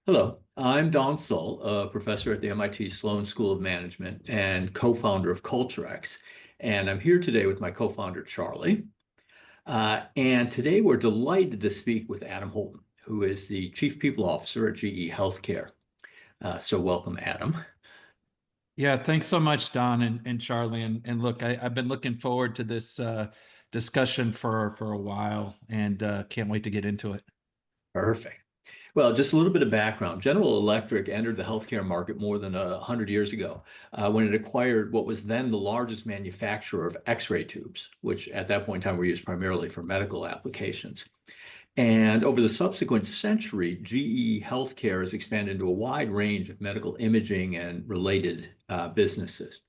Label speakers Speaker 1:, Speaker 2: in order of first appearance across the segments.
Speaker 1: Hello, I'm Don Sull, a professor at the MIT Sloan School of Management and co-founder of CultureX. And I'm here today with my co-founder, Charlie. And today we're delighted to speak with Adam Holton, who is the Chief People Officer at GE HealthCare. So welcome, Adam.
Speaker 2: Yeah, thanks so much, Don and Charlie. And look, I've been looking forward to this discussion for a while and can't wait to get into it.
Speaker 1: Perfect. Well, just a little bit of background. General Electric entered the healthcare market more than 100 years ago when it acquired what was then the largest manufacturer of X-ray tubes, which at that point in time were used primarily for medical applications. And over the subsequent century, GE Healthcare has expanded into a wide range of medical imaging and related businesses.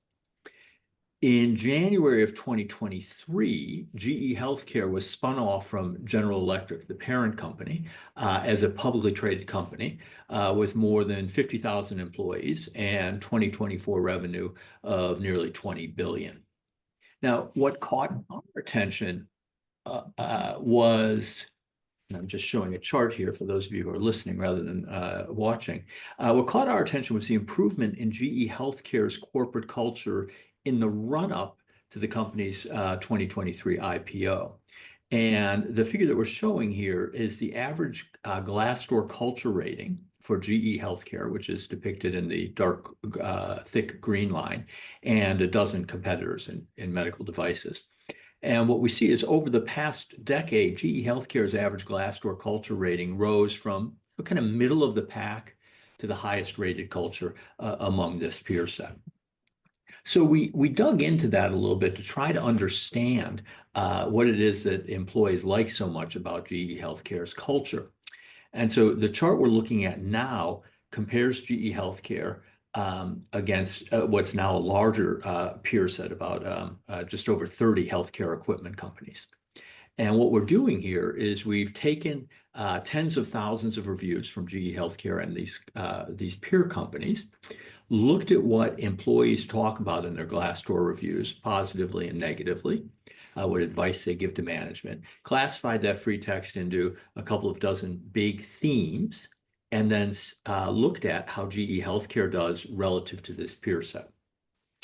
Speaker 1: In January of 2023, GE Healthcare was spun off from General Electric, the parent company, as a publicly traded company with more than 50,000 employees and 2024 revenue of nearly 20 billion. Now, what caught our attention was, and I'm just showing a chart here for those of you who are listening rather than watching. What caught our attention was the improvement in GE Healthcare's corporate culture in the run-up to the company's 2023 IPO. And the figure that we're showing here is the average Glassdoor culture rating for GE Healthcare, which is depicted in the dark, thick green line, and a dozen competitors in medical devices. And what we see is over the past decade, GE Healthcare's average Glassdoor culture rating rose from kind of middle of the pack to the highest rated culture among this peer set. So we dug into that a little bit to try to understand what it is that employees like so much about GE Healthcare's culture. And so the chart we're looking at now compares GE Healthcare against what's now a larger peer set, about just over 30 healthcare equipment companies. And what we're doing here is we've taken tens of thousands of reviews from GE Healthcare and these peer companies, looked at what employees talk about in their Glassdoor reviews, positively and negatively, what advice they give to management, classified that free text into a couple of dozen big themes, and then looked at how GE Healthcare does relative to this peer set.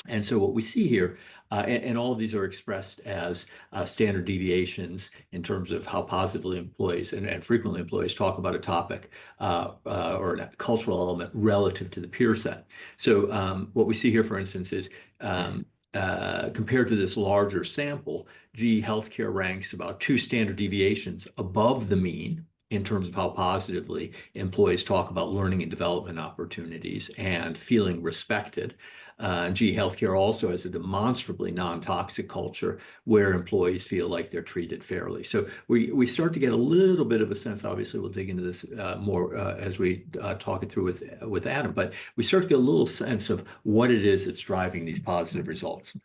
Speaker 1: And so what we see here, and all of these are expressed as standard deviations in terms of how positively employees and frequently employees talk about a topic or a cultural element relative to the peer set. So what we see here, for instance, is compared to this larger sample, GE Healthcare ranks about 2 standard deviations above the mean in terms of how positively employees talk about learning and development opportunities and feeling respected. GE Healthcare also has a demonstrably non-toxic culture where employees feel like they're treated fairly. So we start to get a little bit of a sense. Obviously, we'll dig into this more as we talk it through with Adam, but we start to get a little sense of what it is that's driving these positive results.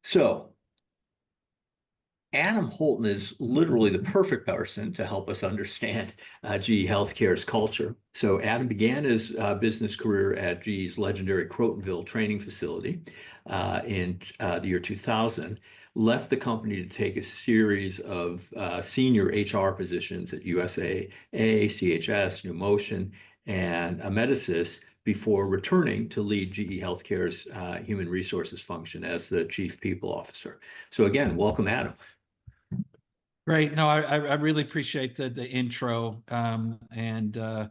Speaker 1: So Adam Holton is literally the perfect person to help us understand GE Healthcare's culture. So Adam began his business career at GE's legendary Crotonville training facility in the year 2000, left the company to take a series of senior HR positions at USAA, CHS, Numotion, and Amedisys before returning to lead GE Healthcare's human resources function as the Chief People Officer. So again, welcome, Adam.
Speaker 2: Great. No, I really appreciate the intro, and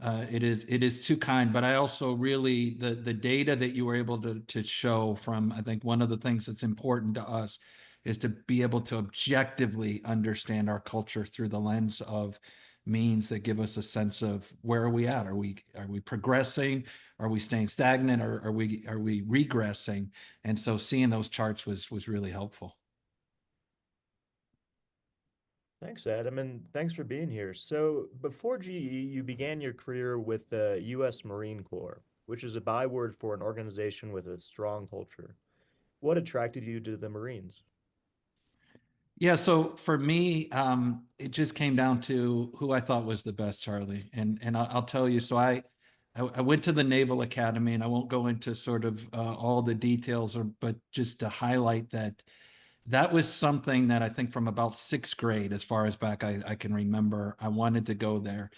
Speaker 2: it is too kind. But I also really the data that you were able to show from, I think one of the things that's important to us is to be able to objectively understand our culture through the lens of means that give us a sense of where are we at? Are we progressing? Are we staying stagnant? Or are we regressing? And so seeing those charts was really helpful.
Speaker 3: Thanks, Adam, and thanks for being here. So, before GE, you began your career with the U.S. Marine Corps, which is a byword for an organization with a strong culture. What attracted you to the Marines?
Speaker 2: Yeah, so for me, it just came down to who I thought was the best, Charlie. And I'll tell you, so I went to the Naval Academy, and I won't go into sort of all the details, but just to highlight that that was something that I think from about 6th grade, as far as back I can remember, I wanted to go there.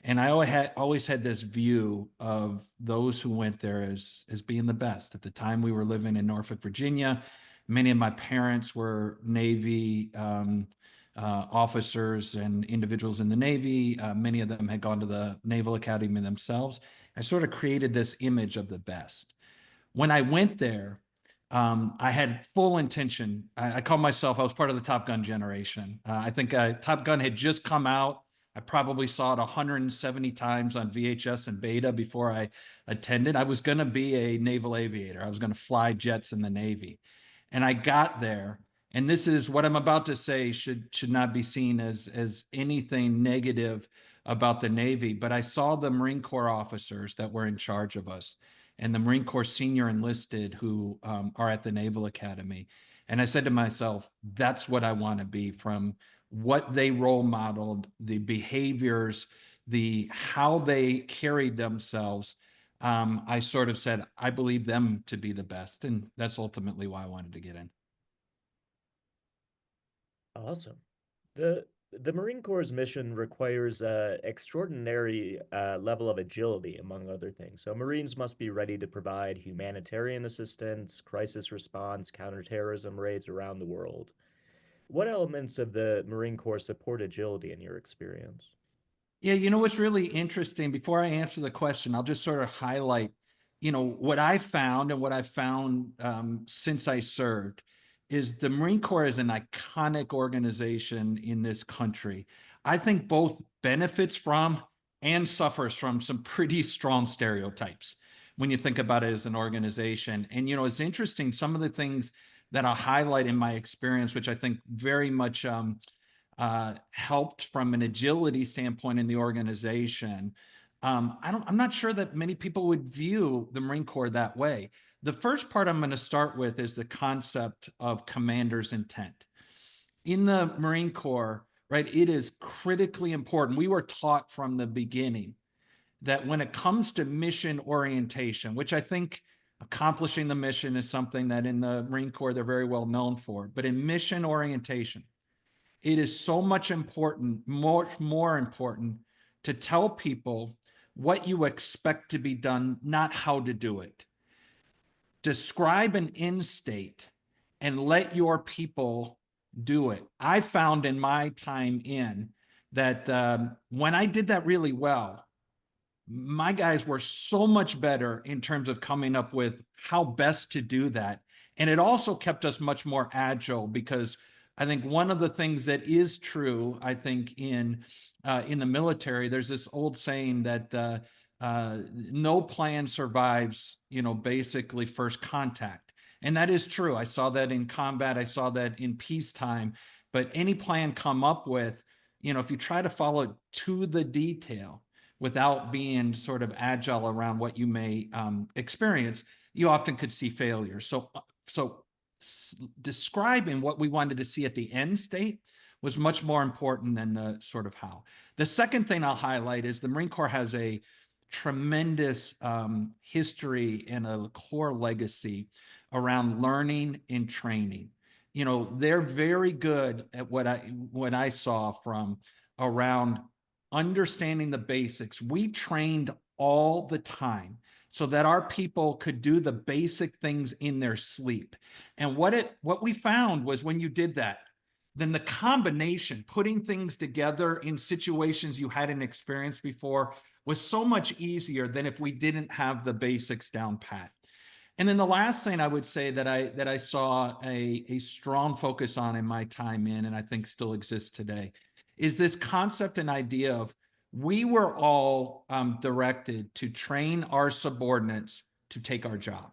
Speaker 2: And I always had this view of those who went there as being the best. At the time, we were living in Norfolk, Virginia. Many of my parents were Navy officers and individuals in the Navy. Many of them had gone to the Naval Academy themselves. I sort of created this image of the best. When I went there, I had full intention. I call myself, I was part of the Top Gun generation. I think Top Gun had just come out. I probably saw it 170 times on VHS and beta before I attended. I was going to be a naval aviator. I was going to fly jets in the Navy. And I got there, and this is what I'm about to say should not be seen as anything negative about the Navy, but I saw the Marine Corps officers that were in charge of us and the Marine Corps senior enlisted who are at the Naval Academy. And I said to myself, that's what I want to be, from what they role modeled, the behaviors, the how they carried themselves. I sort of said, I believe them to be the best. And that's ultimately why I wanted to get in.
Speaker 3: Awesome. The Marine Corps' mission requires a extraordinary level of agility, among other things. So Marines must be ready to provide humanitarian assistance, crisis response, counterterrorism raids around the world. What elements of the Marine Corps support agility in your experience?
Speaker 2: Yeah, you know what's really interesting, before I answer the question, I'll just sort of highlight, what I found and what I found since I served is the Marine Corps is an iconic organization in this country. I think both benefits from and suffers from some pretty strong stereotypes when you think about it as an organization. And, it's interesting, some of the things that I'll highlight in my experience, which I think very much helped from an agility standpoint in the organization. I'm not sure that many people would view the Marine Corps that way. The first part I'm going to start with is the concept of commander's intent. In the Marine Corps, right, it is critically important. We were taught from the beginning that when it comes to mission orientation, which I think accomplishing the mission is something that in the Marine Corps they're very well known for, but in mission orientation, it is so much important, more important, to tell people what you expect to be done, not how to do it. Describe an end state and let your people do it. I found in my time in that when I did that really well, my guys were so much better in terms of coming up with how best to do that. And it also kept us much more agile, because I think one of the things that is true, I think in the military, there's this old saying that no plan survives, basically first contact. And that is true. I saw that in combat. I saw that in peacetime. But any plan come up with, if you try to follow it to the detail, without being sort of agile around what you may experience, you often could see failure. So describing what we wanted to see at the end state was much more important than the sort of how. The second thing I'll highlight is the Marine Corps has a tremendous history and a core legacy around learning and training. They're very good at what I saw from around understanding the basics. We trained all the time so that our people could do the basic things in their sleep. And what we found was, when you did that, then the combination, putting things together in situations you hadn't experienced before, was so much easier than if we didn't have the basics down pat. And then the last thing I would say that I saw a strong focus on in my time in, and I think still exists today, is this concept and idea of, we were all directed to train our subordinates to take our job.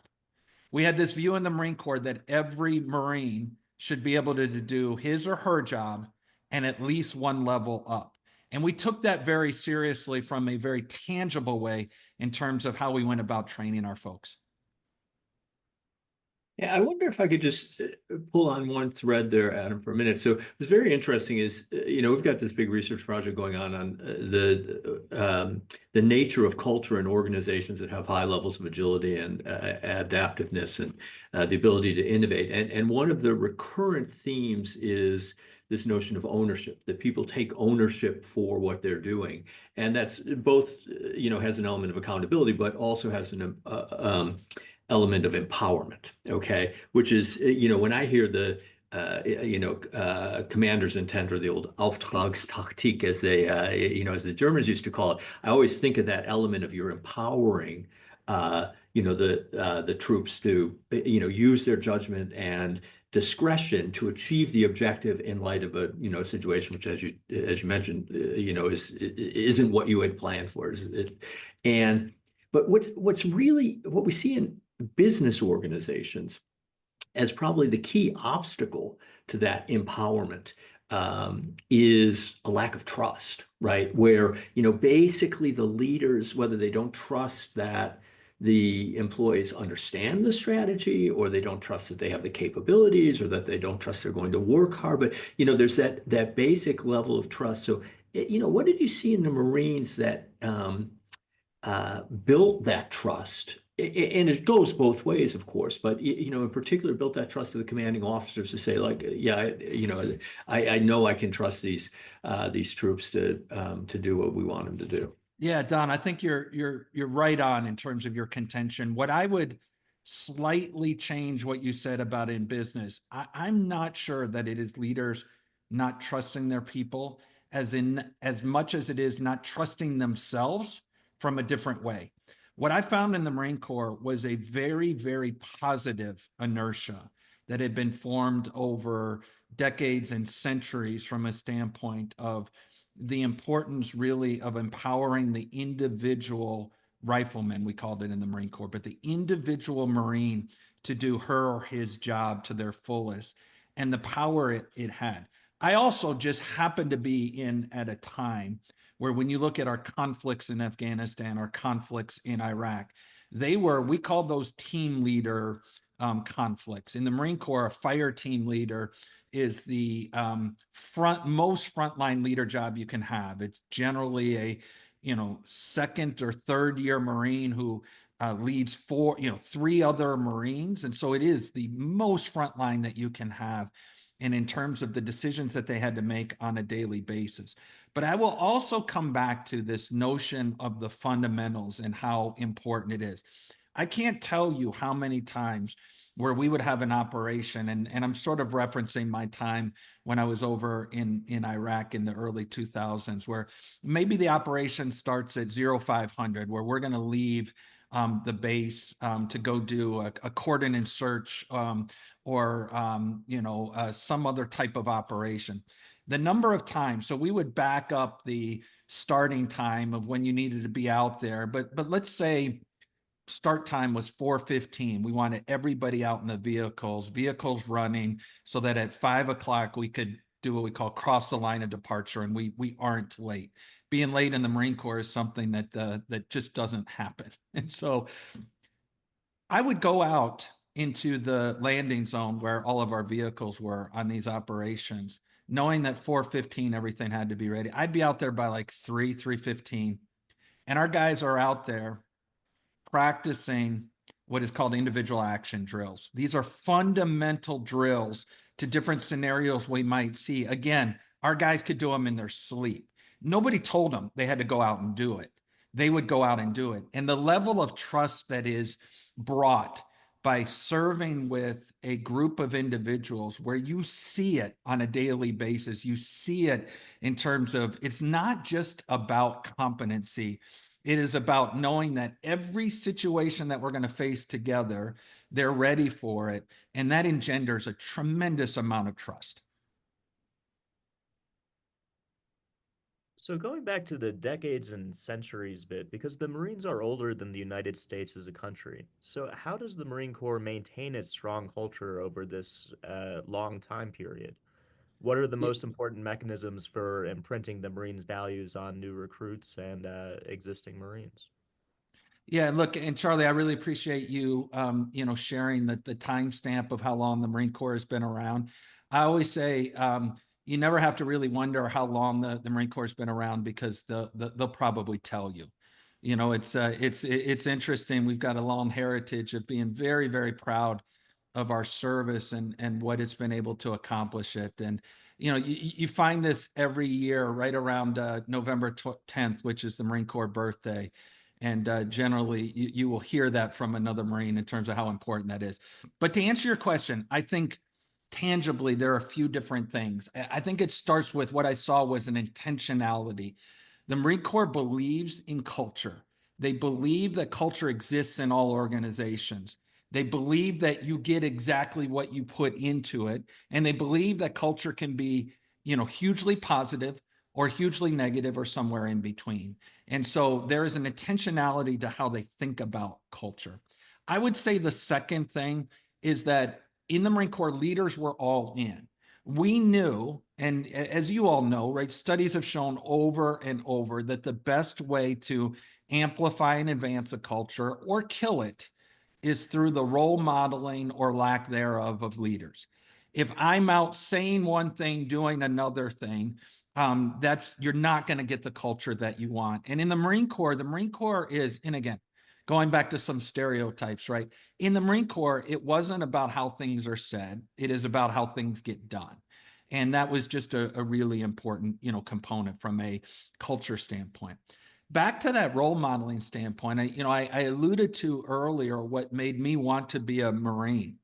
Speaker 2: We had this view in the Marine Corps that every Marine should be able to do his or her job and at least one level up. And we took that very seriously from a very tangible way in terms of how we went about training our folks.
Speaker 1: Yeah, I wonder if I could just pull on one thread there, Adam, for a minute. So what's very interesting is, we've got this big research project going on the nature of culture in organizations that have high levels of agility and adaptiveness and the ability to innovate. And one of the recurrent themes is this notion of ownership, that people take ownership for what they're doing. And that's both, has an element of accountability, but also has an element of empowerment, okay? Which is, when I hear the, commander's intent, or the old Auftragstaktik, as as the Germans used to call it, I always think of that element of you're empowering, the troops to, use their judgment and discretion to achieve the objective in light of a, situation which, as you mentioned, isn't what you had planned for. But what we see in business organizations as probably the key obstacle to that empowerment is a lack of trust, right? Where, basically the leaders, whether they don't trust that the employees understand the strategy, or they don't trust that they have the capabilities, or that they don't trust they're going to work hard, but, there's that basic level of trust. So, what did you see in the Marines that built that trust? And it goes both ways, of course, but in particular, built that trust of the commanding officers to say, like, yeah, I know I can trust these troops to do what we want them to do.
Speaker 2: Yeah, Don, I think you're right on in terms of your contention. What I would slightly change what you said about in business, I'm not sure that it is leaders not trusting their people as much as it is not trusting themselves from a different way. What I found in the Marine Corps was a very, very positive inertia that had been formed over decades and centuries from a standpoint of the importance really of empowering the individual rifleman, we called it in the Marine Corps, but the individual Marine to do her or his job to their fullest, and the power it had. I also just happened to be in at a time where, when you look at our conflicts in Afghanistan, our conflicts in Iraq, we called those team leader conflicts. In the Marine Corps, a fire team leader is the most frontline leader job you can have. It's generally a second or third year Marine who leads three other Marines, and so it is the most frontline that you can have, and in terms of the decisions that they had to make on a daily basis. But I will also come back to this notion of the fundamentals and how important it is. I can't tell you how many times where we would have an operation, and I'm sort of referencing my time when I was over in Iraq in the early 2000s, where maybe the operation starts at 0500, where we're going to leave the base to go do a cordon and search or some other type of operation. The number of times, so we would back up the starting time of when you needed to be out there, but let's say start time was 4:15. We wanted everybody out in the vehicles running, so that at 5 o'clock we could do what we call cross the line of departure, and we aren't late. Being late in the Marine Corps is something that just doesn't happen. And so I would go out into the landing zone where all of our vehicles were on these operations, knowing that 4:15 everything had to be ready. I'd be out there by like 3:15, and our guys are out there practicing what is called individual action drills. These are fundamental drills to different scenarios we might see. Again, our guys could do them in their sleep. Nobody told them they had to go out and do it. They would go out and do it. And the level of trust that is brought by serving with a group of individuals, where you see it on a daily basis, you see it in terms of, it's not just about competency. It is about knowing that every situation that we're going to face together, they're ready for it. And that engenders a tremendous amount of trust.
Speaker 3: So going back to the decades and centuries bit, because the Marines are older than the United States as a country. So how does the Marine Corps maintain its strong culture over this long time period? What are the most important mechanisms for imprinting the Marines' values on new recruits and existing Marines?
Speaker 2: Yeah, look, and Charlie, I really appreciate you, sharing the timestamp of how long the Marine Corps has been around. I always say you never have to really wonder how long the Marine Corps has been around, because they'll probably tell you. It's interesting. We've got a long heritage of being very, very proud of our service and what it's been able to accomplish it. And You find this every year right around November 10th, which is the Marine Corps birthday. And generally, you will hear that from another Marine in terms of how important that is. But to answer your question, I think tangibly, there are a few different things. I think it starts with what I saw was an intentionality. The Marine Corps believes in culture. They believe that culture exists in all organizations. They believe that you get exactly what you put into it. And they believe that culture can be, hugely positive or hugely negative or somewhere in between. And so there is an intentionality to how they think about culture. I would say the second thing is that in the Marine Corps, leaders were all in. We knew, and as you all know, right, studies have shown over and over that the best way to amplify and advance a culture or kill it is through the role modeling or lack thereof of leaders. If I'm out saying one thing, doing another thing, you're not going to get the culture that you want. And in the Marine Corps is, and again, going back to some stereotypes, right? In the Marine Corps, it wasn't about how things are said. It is about how things get done. And that was just a really important, component from a culture standpoint. Back to that role modeling standpoint, I alluded to earlier what made me want to be a Marine.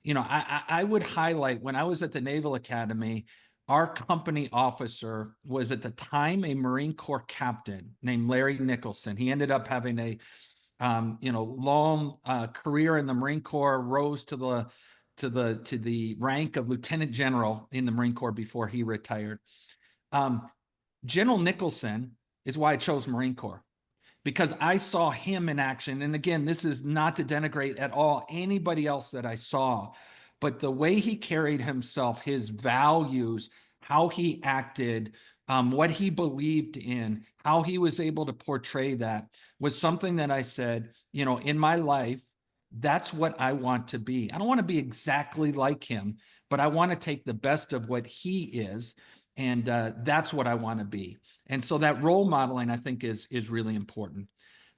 Speaker 2: I would highlight when I was at the Naval Academy, our company officer was at the time a Marine Corps captain named Larry Nicholson. He ended up having a long career in the Marine Corps, rose to the rank of lieutenant general in the Marine Corps before he retired. General Nicholson is why I chose Marine Corps, because I saw him in action. And again, this is not to denigrate at all anybody else that I saw, but the way he carried himself, his values, how he acted, what he believed in, how he was able to portray that was something that I said, in my life, that's what I want to be. I don't want to be exactly like him, but I want to take the best of what he is. And that's what I want to be. And so that role modeling, I think, is really important.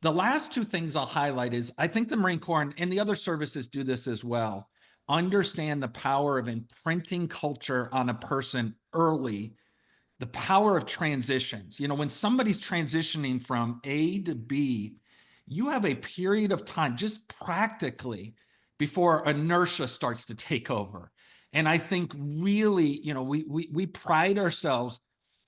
Speaker 2: The last two things I'll highlight is I think the Marine Corps and the other services do this as well, understand the power of imprinting culture on a person early, the power of transitions. When somebody's transitioning from A to B, you have a period of time just practically before inertia starts to take over. And I think really, we pride ourselves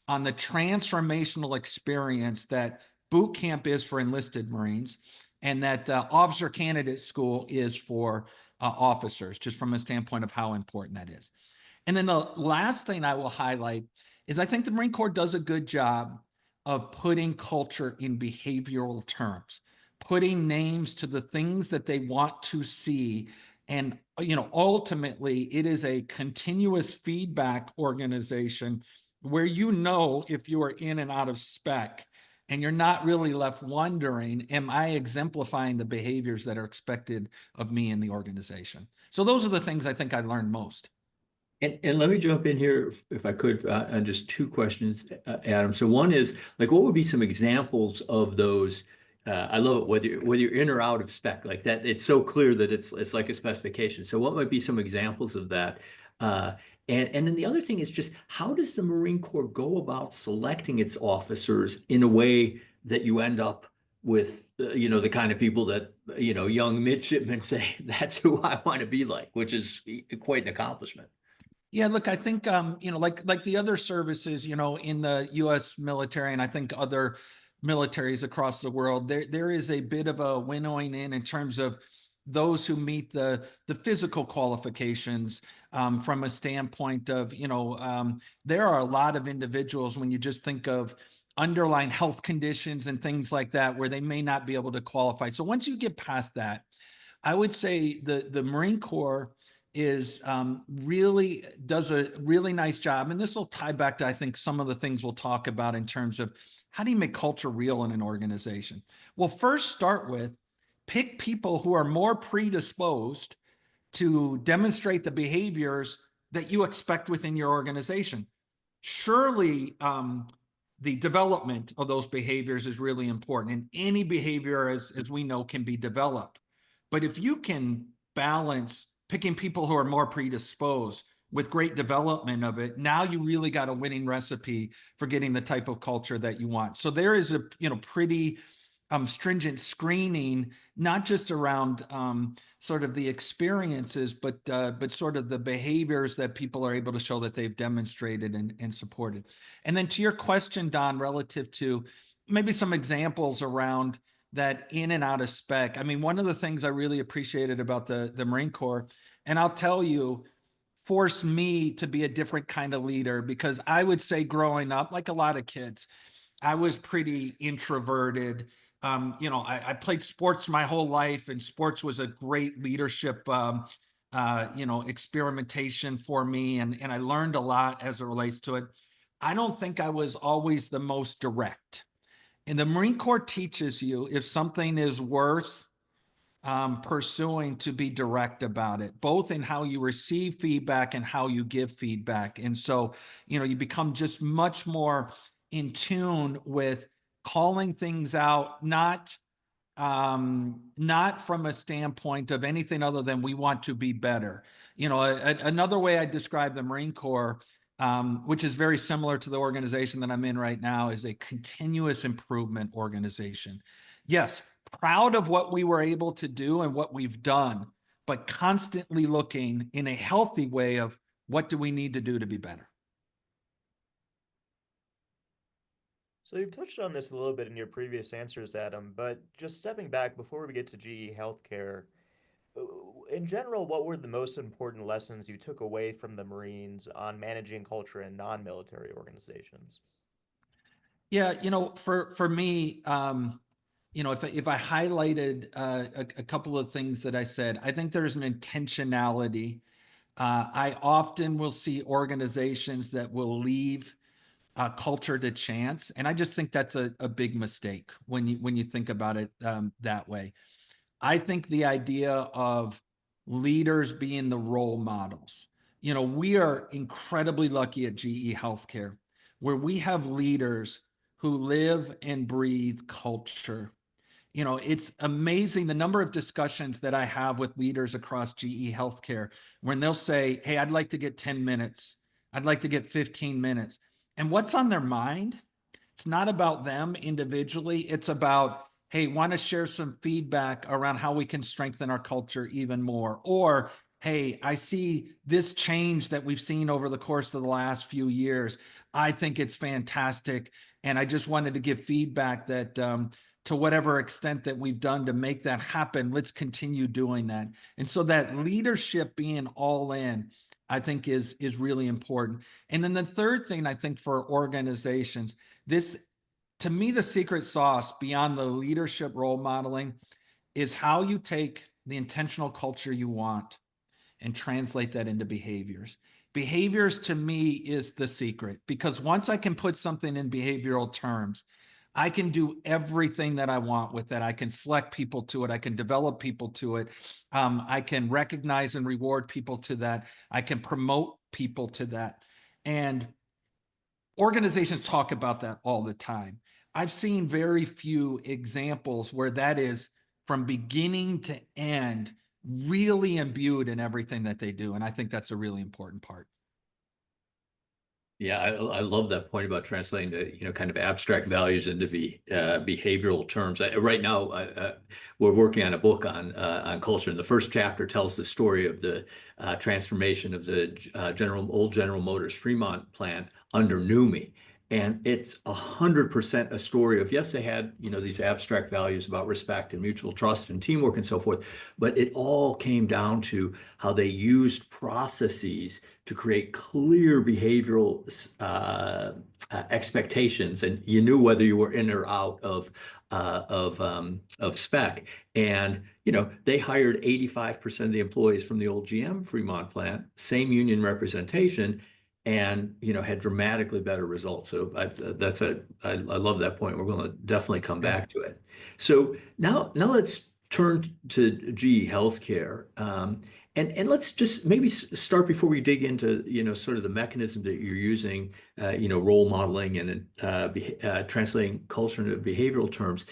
Speaker 2: on the transformational experience that boot camp is for enlisted Marines and that officer candidate school is for officers, just from a standpoint of how important that is. And then the last thing I will highlight is I think the Marine Corps does a good job of putting culture in behavioral terms, putting names to the things that they want to see. And, ultimately, it is a continuous feedback organization where if you are in and out of spec, and you're not really left wondering, am I exemplifying the behaviors that are expected of me in the organization? So those are the things I think I learned most.
Speaker 1: And let me jump in here if I could on just two questions, Adam. So one is like, what would be some examples of those? I love it whether you're in or out of spec like that. It's so clear that it's like a specification. So what might be some examples of that? And then the other thing is just how does the Marine Corps go about selecting its officers in a way that you end up with the kind of people that young midshipmen say that's who I want to be like, which is quite an accomplishment.
Speaker 2: Yeah, look, I think like the other services, in the U.S. military, and I think other militaries across the world, there is a bit of a winnowing in terms of those who meet the physical qualifications, from a standpoint of there are a lot of individuals when you just think of underlying health conditions and things like that where they may not be able to qualify. So once you get past that, I would say the Marine Corps is really does a really nice job. And this will tie back to, I think, some of the things we'll talk about in terms of how do you make culture real in an organization? Well, first start with pick people who are more predisposed to demonstrate the behaviors that you expect within your organization. Surely the development of those behaviors is really important. And any behavior, as we know, can be developed. But if you can balance picking people who are more predisposed with great development of it, now you really got a winning recipe for getting the type of culture that you want. So there is a pretty stringent screening, not just around sort of the experiences, but sort of the behaviors that people are able to show that they've demonstrated and supported. And then to your question, Don, relative to maybe some examples around that in and out of spec. I mean, one of the things I really appreciated about the Marine Corps, and I'll tell you, forced me to be a different kind of leader, because I would say growing up, like a lot of kids, I was pretty introverted. I played sports my whole life, and sports was a great leadership, experimentation for me, and I learned a lot as it relates to it. I don't think I was always the most direct. And the Marine Corps teaches you, if something is worth pursuing, to be direct about it, both in how you receive feedback and how you give feedback. And so, you become just much more in tune with calling things out, not from a standpoint of anything other than we want to be better. Another way I describe the Marine Corps, which is very similar to the organization that I'm in right now, is a continuous improvement organization. Yes, proud of what we were able to do and what we've done, but constantly looking in a healthy way of what do we need to do to be better.
Speaker 3: So you've touched on this a little bit in your previous answers, Adam, but just stepping back before we get to GE Healthcare, in general, what were the most important lessons you took away from the Marines on managing culture in non-military organizations?
Speaker 2: Yeah, for me, if I highlighted a couple of things that I said, I think there's an intentionality. I often will see organizations that will leave culture to chance, and I just think that's a big mistake when you think about it that way. I think the idea of leaders being the role models. We are incredibly lucky at GE Healthcare, where we have leaders who live and breathe culture. It's amazing the number of discussions that I have with leaders across GE Healthcare when they'll say, hey, I'd like to get 10 minutes. I'd like to get 15 minutes. And what's on their mind? It's not about them individually. It's about, hey, want to share some feedback around how we can strengthen our culture even more. Or, hey, I see this change that we've seen over the course of the last few years. I think it's fantastic. And I just wanted to give feedback that to whatever extent that we've done to make that happen, let's continue doing that. And so that leadership being all in, I think is really important. And then the third thing I think for organizations, this, to me, the secret sauce beyond the leadership role modeling is how you take the intentional culture you want and translate that into behaviors. Behaviors to me is the secret, because once I can put something in behavioral terms, I can do everything that I want with that. I can select people to it. I can develop people to it. I can recognize and reward people to that. I can promote people to that. And organizations talk about that all the time. I've seen very few examples where that is from beginning to end really imbued in everything that they do. And I think that's a really important part.
Speaker 1: Yeah, I love that point about translating the kind of abstract values into behavioral terms. Right now, we're working on a book on culture, and the first chapter tells the story of the transformation of the old General Motors Fremont plant under NUMMI. And it's 100% a story of, yes, they had, these abstract values about respect and mutual trust and teamwork and so forth, but it all came down to how they used processes to create clear behavioral expectations, and you knew whether you were in or out of spec. And they hired 85% of the employees from the old GM Fremont plant, same union representation, and had dramatically better results. So I love that point. We're going to definitely come back to it. So now let's turn to GE Healthcare, and let's just maybe start before we dig into sort of the mechanism that you're using, role modeling and translating culture into behavioral terms.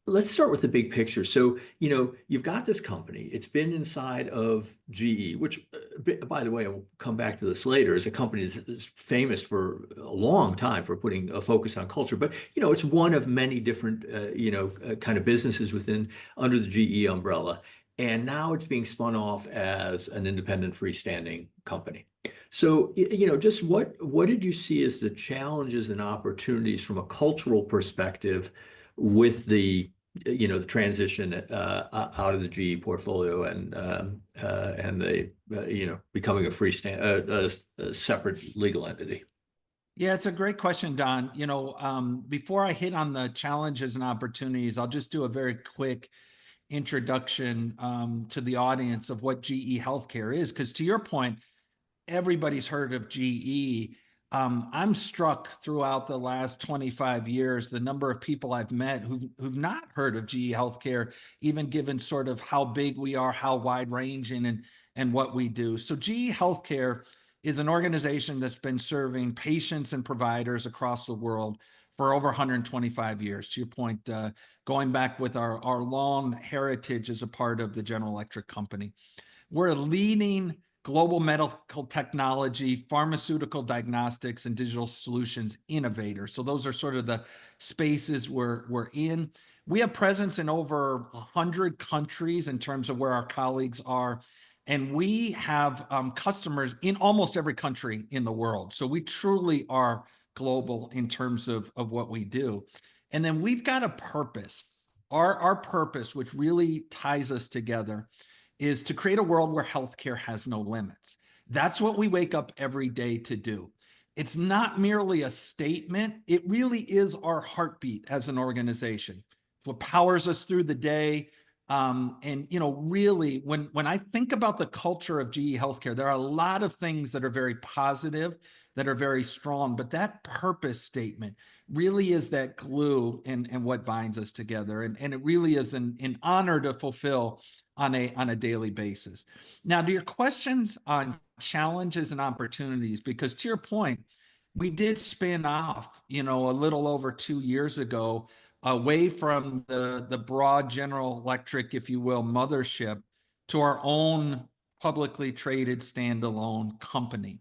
Speaker 1: let's start with the big picture. So, you've got this company. It's been inside of GE, which, by the way, I'll come back to this later, is a company that's famous for a long time for putting a focus on culture. But, it's one of many different, kind of businesses under the GE umbrella. And now it's being spun off as an independent freestanding company. So, just what did you see as the challenges and opportunities from a cultural perspective with the transition out of the GE portfolio and the becoming a separate legal entity?
Speaker 2: Yeah, it's a great question, Don. Before I hit on the challenges and opportunities, I'll just do a very quick introduction to the audience of what GE Healthcare is, because to your point, everybody's heard of GE. I'm struck throughout the last 25 years, the number of people I've met who've not heard of GE Healthcare, even given sort of how big we are, how wide ranging and what we do. So GE Healthcare is an organization that's been serving patients and providers across the world for over 125 years. To your point, going back with our long heritage as a part of the General Electric company. We're a leading global medical technology, pharmaceutical diagnostics, and digital solutions innovator. So those are sort of the spaces we're in. We have presence in over 100 countries in terms of where our colleagues are. And we have customers in almost every country in the world. So we truly are global in terms of what we do. And then we've got a purpose. Our purpose, which really ties us together, is to create a world where healthcare has no limits. That's what we wake up every day to do. It's not merely a statement. It really is our heartbeat as an organization. It's what powers us through the day. Really, when I think about the culture of GE Healthcare, there are a lot of things that are very positive, that are very strong, but that purpose statement really is that glue and what binds us together. And it really is an honor to fulfill on a daily basis. Now, to your questions on challenges and opportunities, because to your point, we did spin off, a little over 2 years ago, away from the broad General Electric, if you will, mothership, to our own publicly traded standalone company.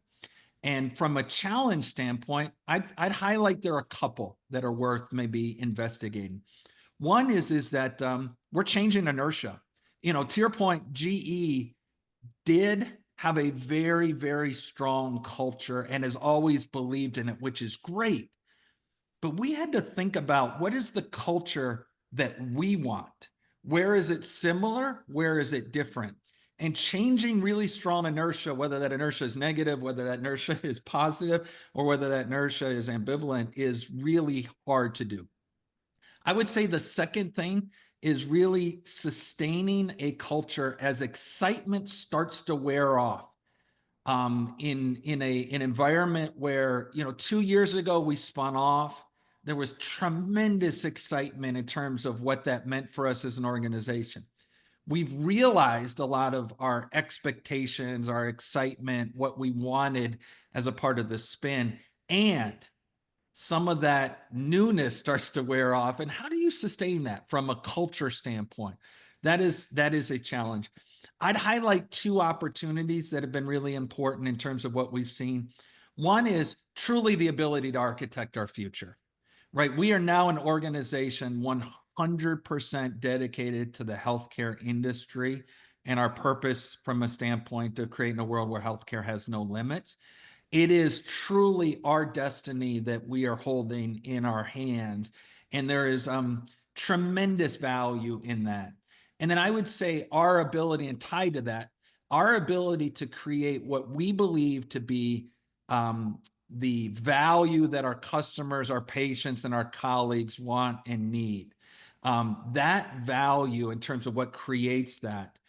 Speaker 2: And from a challenge standpoint, I'd highlight there are a couple that are worth maybe investigating. One is that we're changing inertia. To your point, GE did have a very, very strong culture and has always believed in it, which is great. But we had to think about, what is the culture that we want? Where is it similar? Where is it different? And changing really strong inertia, whether that inertia is negative, whether that inertia is positive, or whether that inertia is ambivalent, is really hard to do. I would say the second thing is really sustaining a culture as excitement starts to wear off. In an environment where 2 years ago we spun off, there was tremendous excitement in terms of what that meant for us as an organization. We've realized a lot of our expectations, our excitement, what we wanted as a part of the spin, and some of that newness starts to wear off. And how do you sustain that from a culture standpoint? That is a challenge. I'd highlight 2 opportunities that have been really important in terms of what we've seen. One is truly the ability to architect our future, right? We are now an organization 100% dedicated to the healthcare industry and our purpose from a standpoint of creating a world where healthcare has no limits. It is truly our destiny that we are holding in our hands. And there is tremendous value in that. And then I would say our ability, and tied to that, our ability to create what we believe to be the value that our customers, our patients, and our colleagues want and need. That value in terms of what creates that,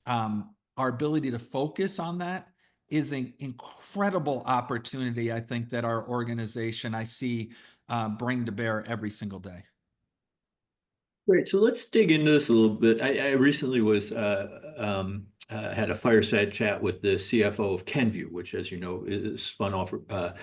Speaker 2: our ability to focus on that is an incredible opportunity, I think, that our organization, I see, bring to bear every single day.
Speaker 1: Great. So let's dig into this a little bit. I recently had a fireside chat with the CFO of Kenvue, which, as you know, is spun off a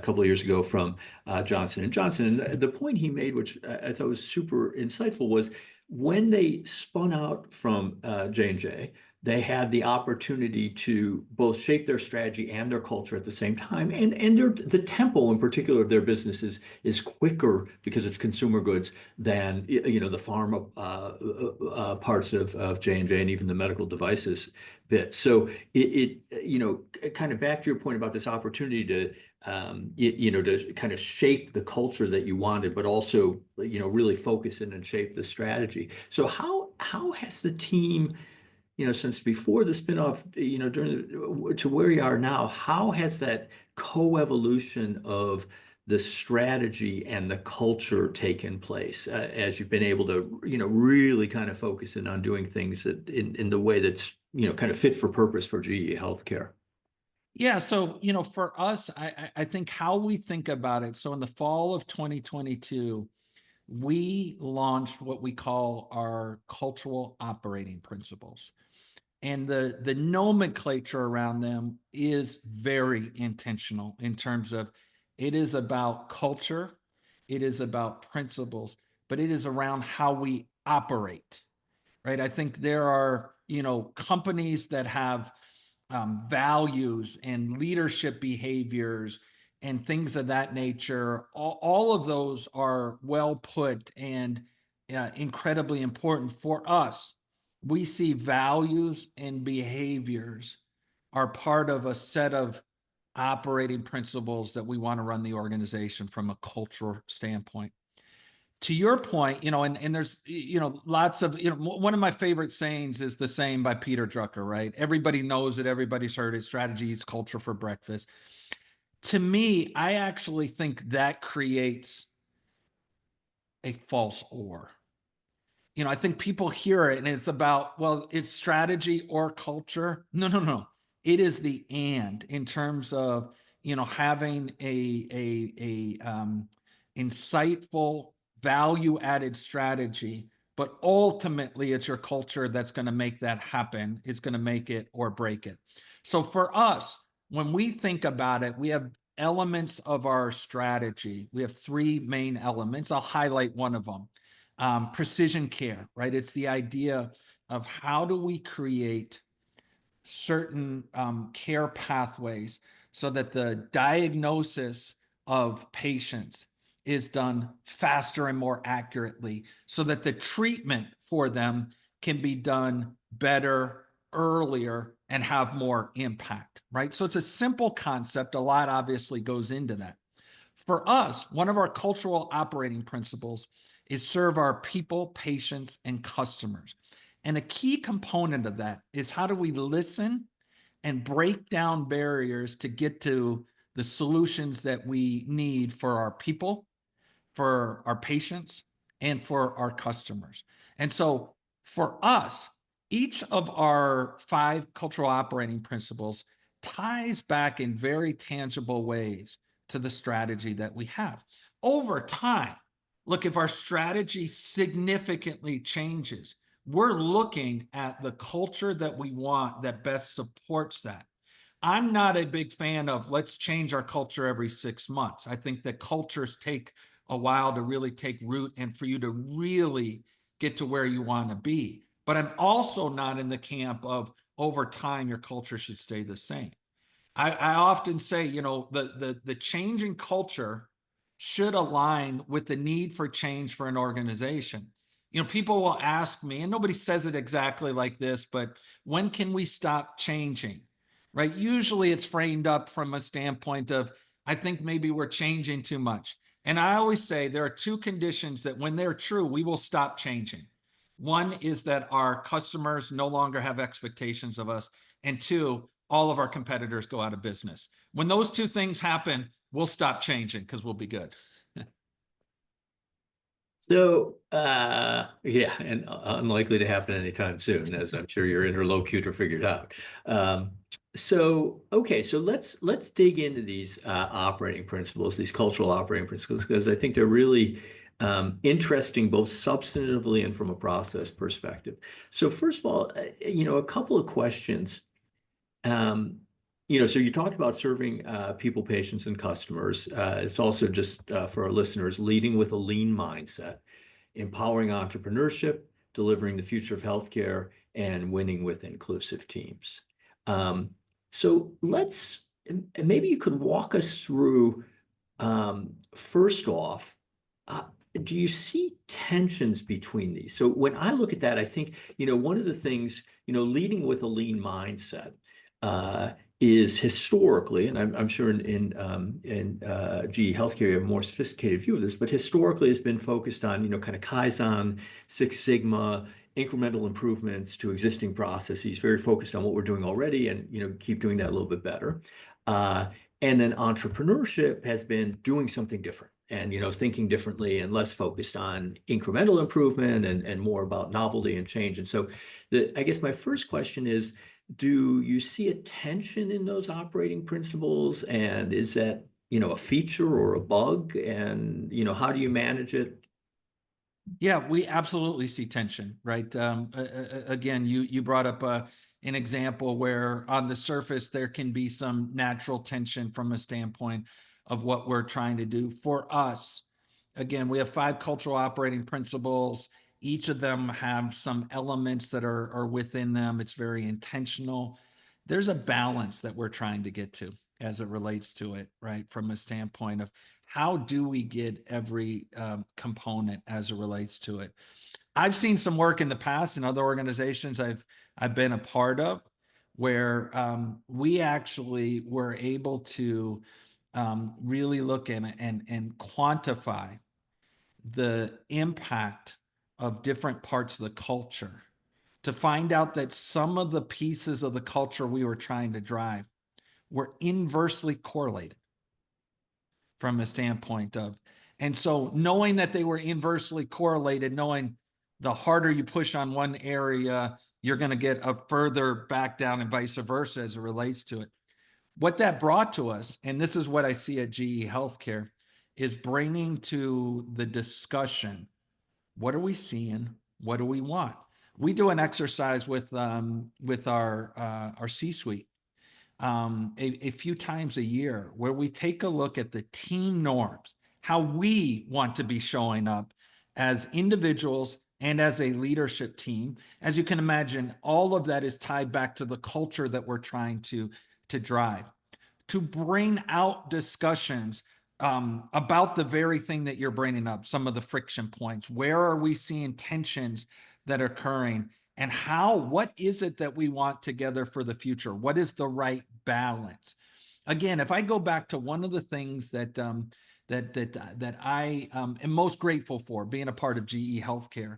Speaker 1: couple of years ago from Johnson & Johnson. And the point he made, which I thought was super insightful, was when they spun out from J&J, they had the opportunity to both shape their strategy and their culture at the same time. And the tempo in particular of their business is quicker because it's consumer goods than, you know, the pharma parts of J&J and even the medical devices bit. So you know, kind of back to your point about this opportunity to, you know, to kind of shape the culture that you wanted, but also, you know, really focus in and shape the strategy. So how has the team, you know, since before the spinoff, you know, to where you are now, how has that co-evolution of the strategy and the culture taken place as you've been able to, you know, really kind of focus in on doing things that in the way that's, you know, kind of fit for purpose for GE Healthcare?
Speaker 2: Yeah, so you know, for us, I think how we think about it. So in the fall of 2022, we launched what we call our cultural operating principles. And the nomenclature around them is very intentional in terms of it is about culture, it is about principles, but it is around how we operate, right? I think there are, you know, companies that have values and leadership behaviors and things of that nature. All of those are well put and incredibly important for us. We see values and behaviors are part of a set of operating principles that we want to run the organization from a cultural standpoint. To your point, you know, and there's, you know, lots of, you know, one of my favorite sayings is the saying by Peter Drucker, right? Everybody knows it, everybody's heard it, strategy is culture for breakfast. To me, I actually think that creates a false or. You know, I think people hear it and it's about, well, it's strategy or culture. No, no, no. It is the and in terms of, you know, having a insightful, value-added strategy, but ultimately it's your culture that's going to make that happen. It's going to make it or break it. So for us, when we think about it, we have elements of our strategy. We have three main elements. I'll highlight one of them. Precision care, right? It's the idea of how do we create certain care pathways so that the diagnosis of patients is done faster and more accurately, so that the treatment for them can be done better, earlier, and have more impact, right? So it's a simple concept. A lot obviously goes into that. For us, one of our cultural operating principles is serve our people, patients, and customers. And a key component of that is how do we listen and break down barriers to get to the solutions that we need for our people, for our patients, and for our customers. And so for us, each of our 5 cultural operating principles ties back in very tangible ways to the strategy that we have. Over time, look, if our strategy significantly changes, we're looking at the culture that we want that best supports that. I'm not a big fan of let's change our culture every 6 months. I think that cultures take a while to really take root and for you to really get to where you want to be. But I'm also not in the camp of over time, your culture should stay the same. I often say, you know, the change in culture should align with the need for change for an organization. You know, people will ask me, and nobody says it exactly like this, but when can we stop changing? Right? Usually it's framed up from a standpoint of, I think maybe we're changing too much. And I always say there are 2 conditions that when they're true, we will stop changing. One is that our customers no longer have expectations of us. And 2, all of our competitors go out of business. When those 2 things happen, we'll stop changing because we'll be good.
Speaker 1: So, yeah, and unlikely to happen anytime soon, as I'm sure your interlocutor figured out. Okay, so let's dig into these operating principles, these cultural operating principles, because I think they're really interesting both substantively and from a process perspective. So first of all, you know, a couple of questions. You know, so you talked about serving people, patients, and customers. It's also just for our listeners, leading with a lean mindset, empowering entrepreneurship, delivering the future of healthcare, and winning with inclusive teams. So maybe you could walk us through, first off, do you see tensions between these? So when I look at that, I think, one of the things, leading with a lean mindset, is historically, and I'm sure in GE Healthcare, you have a more sophisticated view of this, but historically has been focused on, kind of Kaizen, Six Sigma, incremental improvements to existing processes, very focused on what we're doing already and, keep doing that a little bit better. And then entrepreneurship has been doing something different and, thinking differently and less focused on incremental improvement and more about novelty and change. And so I guess my first question is, do you see a tension in those operating principles? And is that, a feature or a bug? And, how do you manage it?
Speaker 2: Yeah, we absolutely see tension, right? Again, you brought up an example where on the surface there can be some natural tension from a standpoint of what we're trying to do. For us, again, we have 5 cultural operating principles. Each of them have some elements that are within them. It's very intentional. There's a balance that we're trying to get to as it relates to it, right? From a standpoint of how do we get every component as it relates to it. I've seen some work in the past in other organizations I've been a part of where we actually were able to really look at and quantify the impact of different parts of the culture to find out that some of the pieces of the culture we were trying to drive were inversely correlated from a standpoint of, and so knowing that they were inversely correlated, knowing the harder you push on one area, you're going to get a further back down and vice versa as it relates to it. What that brought to us, and this is what I see at GE Healthcare, is bringing to the discussion, what are we seeing? What do we want? We do an exercise with our C-suite a few times a year where we take a look at the team norms, how we want to be showing up as individuals and as a leadership team. As you can imagine, all of that is tied back to the culture that we're trying to drive, to bring out discussions about the very thing that you're bringing up, some of the friction points. Where are we seeing tensions that are occurring? And what is it that we want together for the future? What is the right balance? Again, if I go back to one of the things that I am most grateful for being a part of GE Healthcare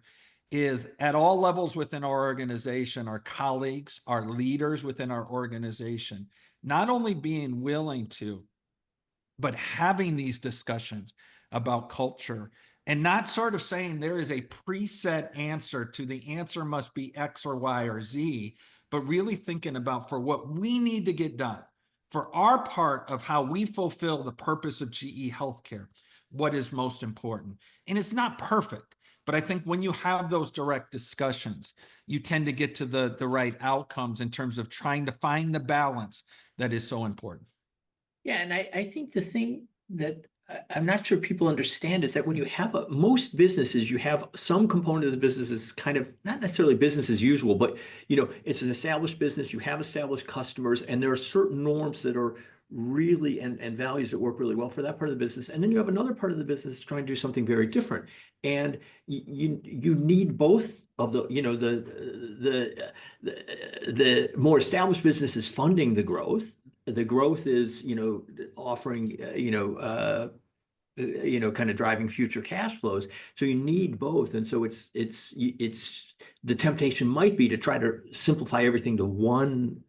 Speaker 2: is at all levels within our organization, our colleagues, our leaders within our organization, not only being willing to, but having these discussions about culture and not sort of saying there is a preset answer to the answer must be X or Y or Z, but really thinking about for what we need to get done, for our part of how we fulfill the purpose of GE Healthcare, what is most important. And it's not perfect, but I think when you have those direct discussions, you tend to get to the right outcomes in terms of trying to find the balance that is so important.
Speaker 1: Yeah, and I think the thing that I'm not sure people understand is that when you have most businesses, you have some component of the business is kind of not necessarily business as usual, but it's an established business, you have established customers, and there are certain norms that are really and values that work really well for that part of the business. And then you have another part of the business that's trying to do something very different. And you need both of the more established business is funding the growth. The growth is, offering, kind of driving future cash flows. So you need both. And so it's the temptation might be to try to simplify everything to one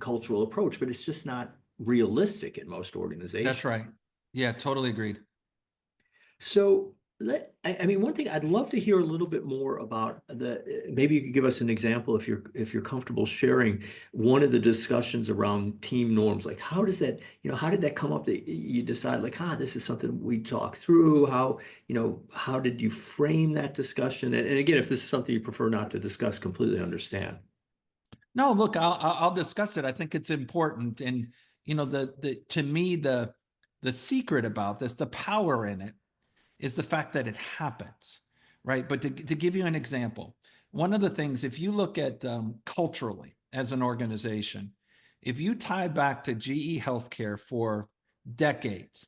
Speaker 1: cultural approach, but it's just not realistic in most organizations.
Speaker 2: That's right. Yeah, totally agreed.
Speaker 1: So one thing I'd love to hear a little bit more about maybe you could give us an example if you're comfortable sharing one of the discussions around team norms. Like how did that come up that you decide like, this is something we talk through? How did you frame that discussion? And again, if this is something you prefer not to discuss, completely understand.
Speaker 2: No, look, I'll discuss it. I think it's important. And to me, the secret about this, the power in it, is the fact that it happens, right? But to give you an example, one of the things, if you look at culturally as an organization, if you tie back to GE Healthcare for decades,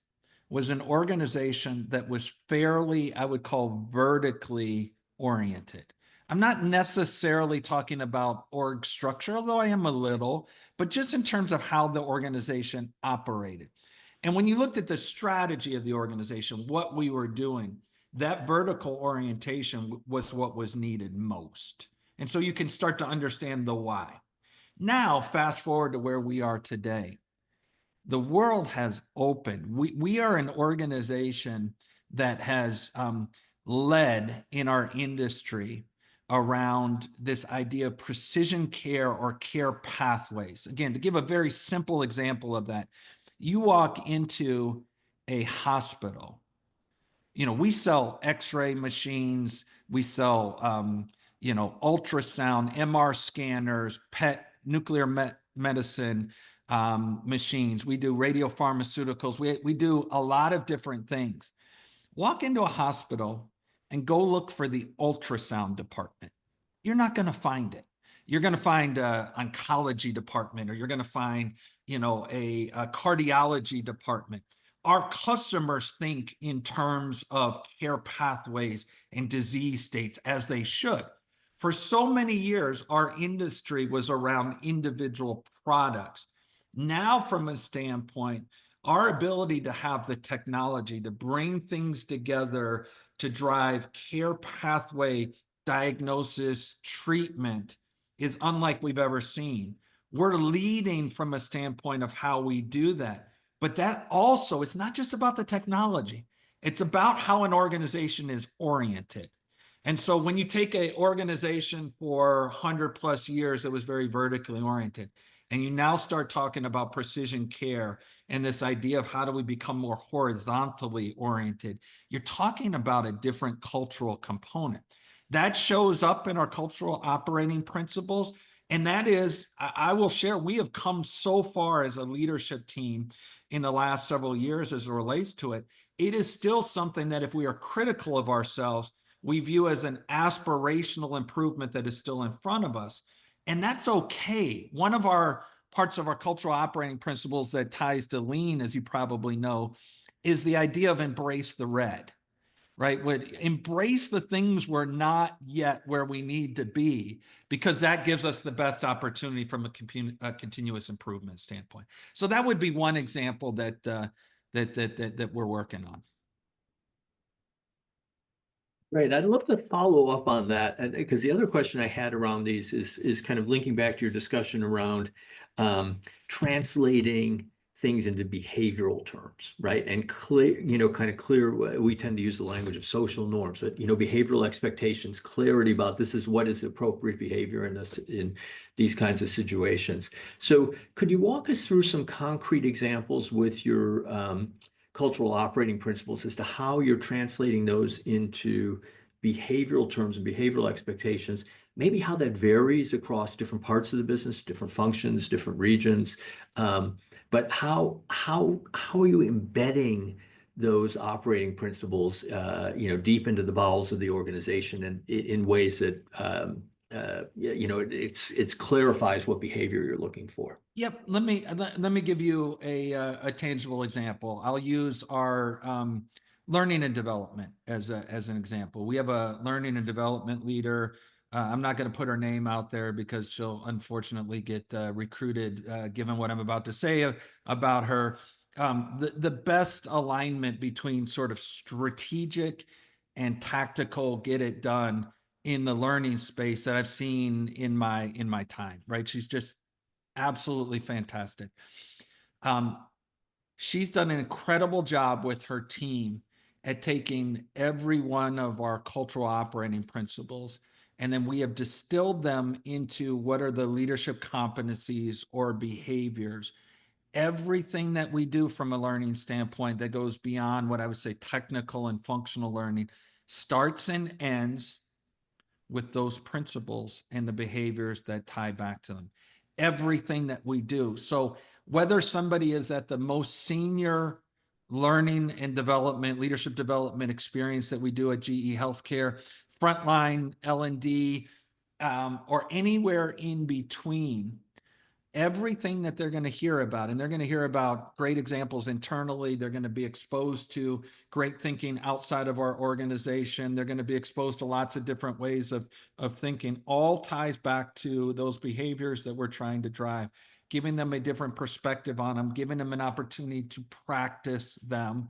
Speaker 2: was an organization that was fairly, I would call, vertically oriented. I'm not necessarily talking about org structure, although I am a little, but just in terms of how the organization operated. And when you looked at the strategy of the organization, what we were doing, that vertical orientation was what was needed most. And so you can start to understand the why. Now, fast forward to where we are today. The world has opened. We are an organization that has led in our industry around this idea of precision care or care pathways. Again, to give a very simple example of that, you walk into a hospital, we sell x-ray machines, we sell ultrasound, MR scanners, PET, nuclear medicine machines. We do radiopharmaceuticals. We do a lot of different things. Walk into a hospital and go look for the ultrasound department. You're not going to find it. You're going to find an oncology department, or you're going to find, a cardiology department. Our customers think in terms of care pathways and disease states, as they should. For so many years, our industry was around individual products. Now, from a standpoint, our ability to have the technology to bring things together to drive care pathway diagnosis, treatment is unlike we've ever seen. We're leading from a standpoint of how we do that. But that also, it's not just about the technology. It's about how an organization is oriented. And so when you take an organization for 100 plus years that was very vertically oriented, and you now start talking about precision care and this idea of how do we become more horizontally oriented, you're talking about a different cultural component. That shows up in our cultural operating principles. And that is, I will share, we have come so far as a leadership team in the last several years as it relates to it. It is still something that if we are critical of ourselves, we view as an aspirational improvement that is still in front of us. And that's okay. One of our parts of our cultural operating principles that ties to lean, as you probably know, is the idea of embrace the red, right? Would embrace the things we're not yet where we need to be, because that gives us the best opportunity from a continuous improvement standpoint. So that would be one example that we're working on.
Speaker 1: Right. I'd love to follow up on that, because the other question I had around these is kind of linking back to your discussion around translating things into behavioral terms, right? And clear, kind of clear, we tend to use the language of social norms, but, behavioral expectations, clarity about this is what is appropriate behavior in these kinds of situations. So could you walk us through some concrete examples with your cultural operating principles as to how you're translating those into behavioral terms and behavioral expectations, maybe how that varies across different parts of the business, different functions, different regions, but how are you embedding those operating principles, deep into the bowels of the organization and in ways that it clarifies what behavior you're looking for.
Speaker 2: Yep. Let me give you a tangible example. I'll use our learning and development as an example. We have a learning and development leader. I'm not going to put her name out there because she'll unfortunately get recruited, given what I'm about to say about her. The best alignment between sort of strategic and tactical get it done in the learning space that I've seen in my time, right? She's just absolutely fantastic. She's done an incredible job with her team at taking every one of our cultural operating principles, and then we have distilled them into what are the leadership competencies or behaviors. Everything that we do from a learning standpoint that goes beyond what I would say technical and functional learning starts and ends with those principles and the behaviors that tie back to them. Everything that we do. So whether somebody is at the most senior learning and development, leadership development experience that we do at GE Healthcare, frontline L&D, or anywhere in between, everything that they're going to hear about, and they're going to hear about great examples internally. They're going to be exposed to great thinking outside of our organization. They're going to be exposed to lots of different ways of thinking. All ties back to those behaviors that we're trying to drive, giving them a different perspective on them, giving them an opportunity to practice them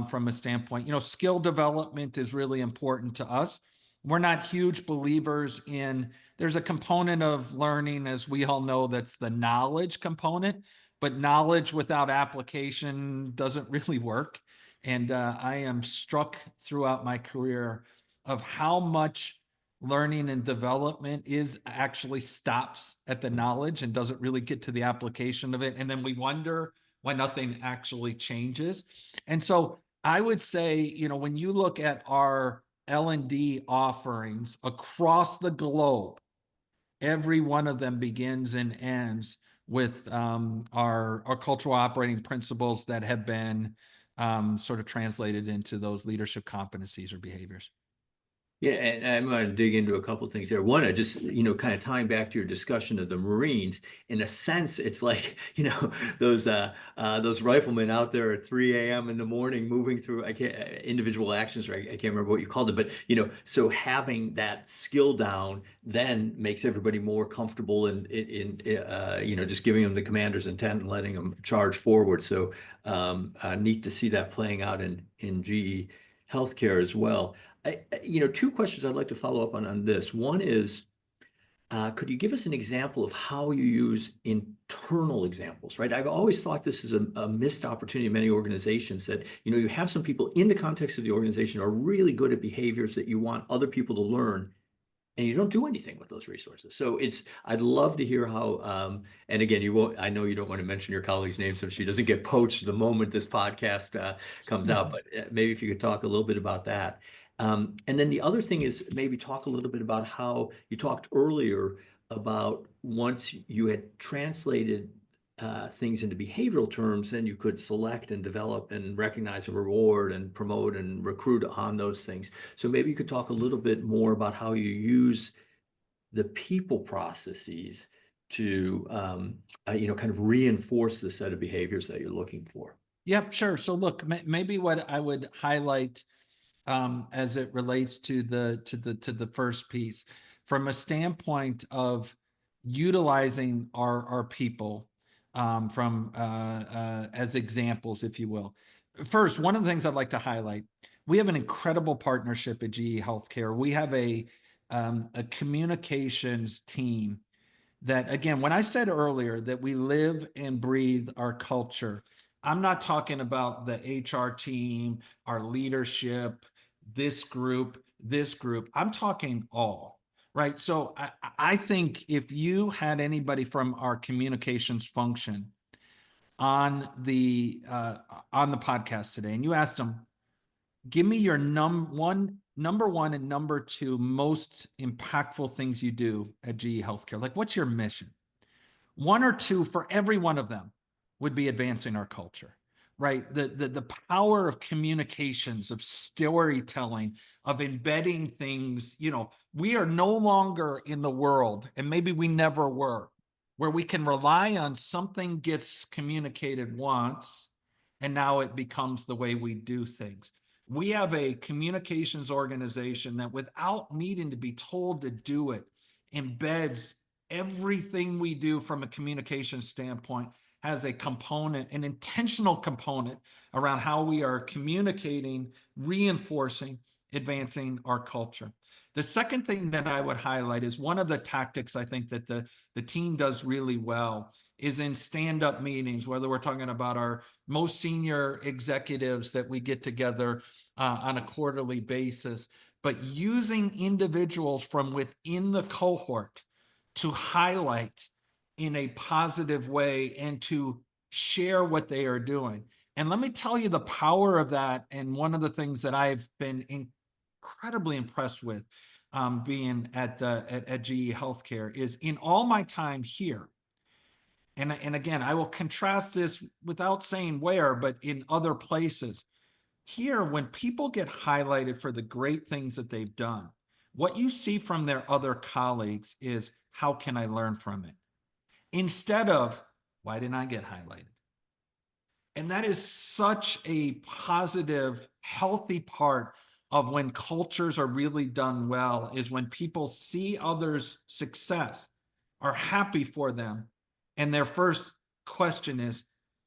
Speaker 2: from a standpoint. Skill development is really important to us. We're not huge believers in, there's a component of learning, as we all know, that's the knowledge component, but knowledge without application doesn't really work. And I am struck throughout my career of how much learning and development is actually stops at the knowledge and doesn't really get to the application of it. And then we wonder why nothing actually changes. And so I would say, when you look at our L&D offerings across the globe, every one of them begins and ends with our cultural operating principles that have been sort of translated into those leadership competencies or behaviors.
Speaker 1: Yeah, and I'm going to dig into a couple of things there. One, I just, kind of tying back to your discussion of the Marines, in a sense, it's like, those riflemen out there at 3 a.m. in the morning moving through, individual actions, right? I can't remember what you called it, but, so having that skill down then makes everybody more comfortable in just giving them the commander's intent and letting them charge forward. So neat to see that playing out in GE Healthcare as well. Two questions I'd like to follow up on this. One is, could you give us an example of how you use internal examples, right? I've always thought this is a missed opportunity in many organizations that, you have some people in the context of the organization are really good at behaviors that you want other people to learn, and you don't do anything with those resources. So I'd love to hear how, and again, I know you don't want to mention your colleague's name so she doesn't get poached the moment this podcast comes out, but maybe if you could talk a little bit about that. And then the other thing is maybe talk a little bit about how you talked earlier about once you had translated things into behavioral terms, then you could select and develop and recognize and reward and promote and recruit on those things. So maybe you could talk a little bit more about how you use the people processes to, kind of reinforce the set of behaviors that you're looking for.
Speaker 2: Yep, sure. So look, maybe what I would highlight as it relates to the first piece, from a standpoint of utilizing our people from as examples, if you will. First, one of the things I'd like to highlight, we have an incredible partnership at GE Healthcare. We have a communications team that, again, when I said earlier that we live and breathe our culture, I'm not talking about the HR team, our leadership, this group. I'm talking all, right? So I think if you had anybody from our communications function on the podcast today, and you asked them, give me your number one and number two most impactful things you do at GE Healthcare. Like, what's your mission? One or two for every one of them would be advancing our culture, right? The power of communications, of storytelling, of embedding things. We are no longer in the world, and maybe we never were, where we can rely on something gets communicated once, and now it becomes the way we do things. We have a communications organization that, without needing to be told to do it, embeds everything we do from a communication standpoint, has a component, an intentional component around how we are communicating, reinforcing, advancing our culture. The second thing that I would highlight is one of the tactics I think that the team does really well is in stand-up meetings, whether we're talking about our most senior executives that we get together on a quarterly basis, but using individuals from within the cohort to highlight in a positive way and to share what they are doing. And let me tell you the power of that. And one of the things that I've been incredibly impressed with being at GE Healthcare is, in all my time here, And again, I will contrast this without saying where, but in other places. Here, when people get highlighted for the great things that they've done, what you see from their other colleagues is, how can I learn from it? Instead of, why didn't I get highlighted? And that is such a positive, healthy part of when cultures are really done well, is when people see others' success, are happy for them, and their first question is,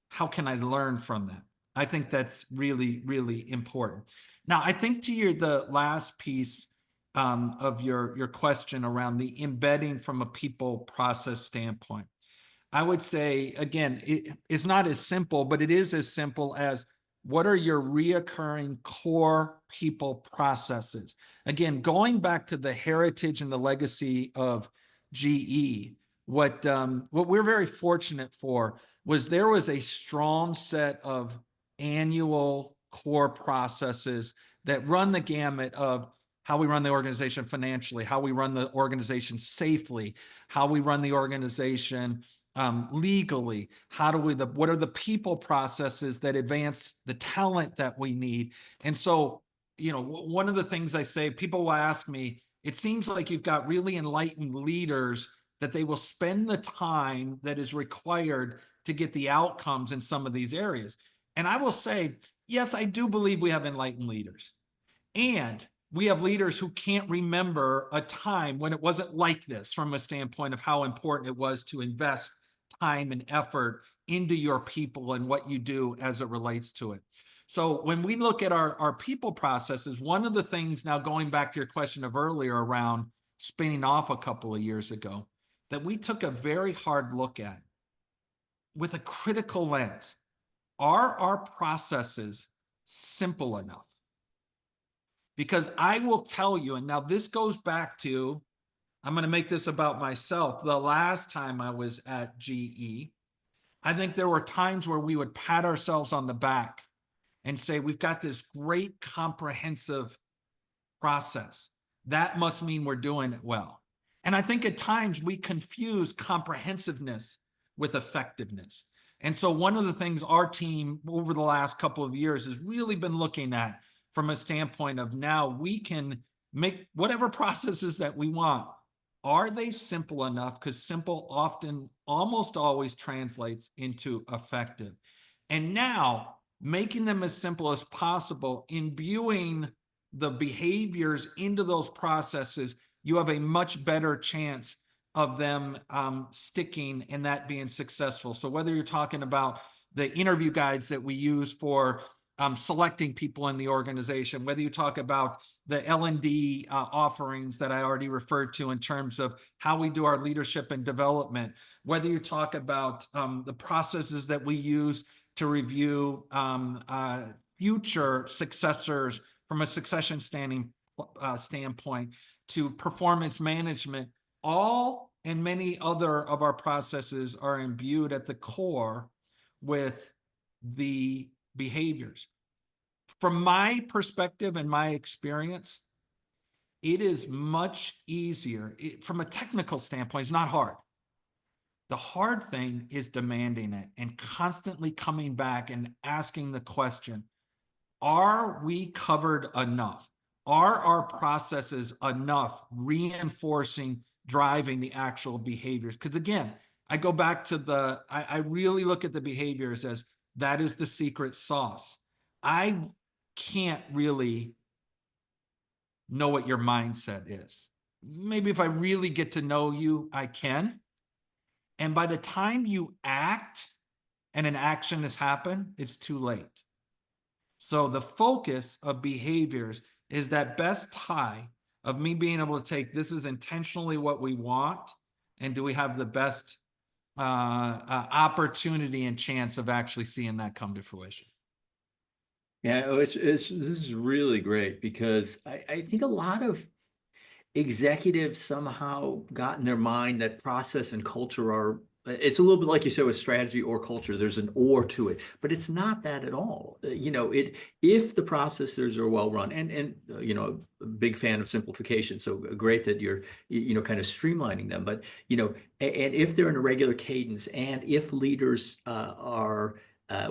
Speaker 2: how can I learn from that? I think that's really, really important. Now, I think to the last piece of your question around the embedding from a people process standpoint, I would say, again, it's not as simple, but it is as simple as, what are your reoccurring core people processes? Again, going back to the heritage and the legacy of GE, what we're very fortunate for was there was a strong set of annual core processes that run the gamut of how we run the organization financially, how we run the organization safely, how we run the organization legally, what are the people processes that advance the talent that we need? And so, one of the things I say, people will ask me, it seems like you've got really enlightened leaders that they will spend the time that is required to get the outcomes in some of these areas. And I will say, yes, I do believe we have enlightened leaders. And we have leaders who can't remember a time when it wasn't like this, from a standpoint of how important it was to invest time and effort into your people and what you do as it relates to it. So when we look at our people processes, one of the things, now going back to your question of earlier around spinning off a couple of years ago, that we took a very hard look at with a critical lens. Are our processes simple enough? Because I will tell you, and now this goes back to, I'm going to make this about myself. The last time I was at GE, I think there were times where we would pat ourselves on the back and say, we've got this great comprehensive process. That must mean we're doing it well. And I think at times we confuse comprehensiveness with effectiveness. And so one of the things our team over the last couple of years has really been looking at, from a standpoint of, now we can make whatever processes that we want. Are they simple enough? Because simple often, almost always, translates into effective. And now making them as simple as possible, imbuing the behaviors into those processes, you have a much better chance of them sticking and that being successful. So whether you're talking about the interview guides that we use for selecting people in the organization, whether you talk about the L&D offerings that I already referred to in terms of how we do our leadership and development, whether you talk about the processes that we use to review future successors from a succession standpoint, to performance management, all and many other of our processes are imbued at the core with the behaviors. From my perspective and my experience, it is much easier. From a technical standpoint, it's not hard. The hard thing is demanding it and constantly coming back and asking the question, are we covered enough? Are our processes enough reinforcing, driving the actual behaviors? Because again, I go back to I really look at the behaviors as that is the secret sauce. I can't really know what your mindset is. Maybe if I really get to know you, I can. And by the time you act and an action has happened, it's too late. So the focus of behaviors is that best tie of me being able to take, this is intentionally what we want, and do we have the best opportunity and chance of actually seeing that come to fruition?
Speaker 1: Yeah, this is really great, because I think a lot of executives somehow got in their mind that process and culture are It's a little bit like you said with strategy or culture. There's an or to it, but it's not that at all. If the processes are well run, and a big fan of simplification. So great that you're kind of streamlining them. But and if they're in a regular cadence, and if leaders are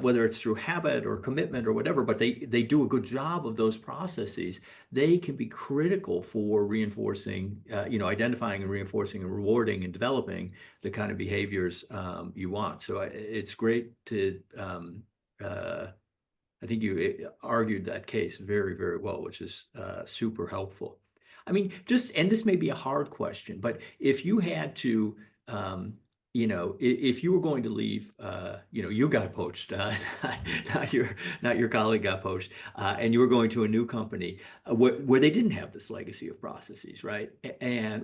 Speaker 1: whether it's through habit or commitment or whatever, but they do a good job of those processes, they can be critical for reinforcing, identifying and reinforcing and rewarding and developing the kind of behaviors you want. So it's great to, I think you argued that case very, very well, which is super helpful. I mean, and this may be a hard question, but if you had to, if you were going to leave, you got poached, not your colleague got poached, and you were going to a new company where they didn't have this legacy of processes, right?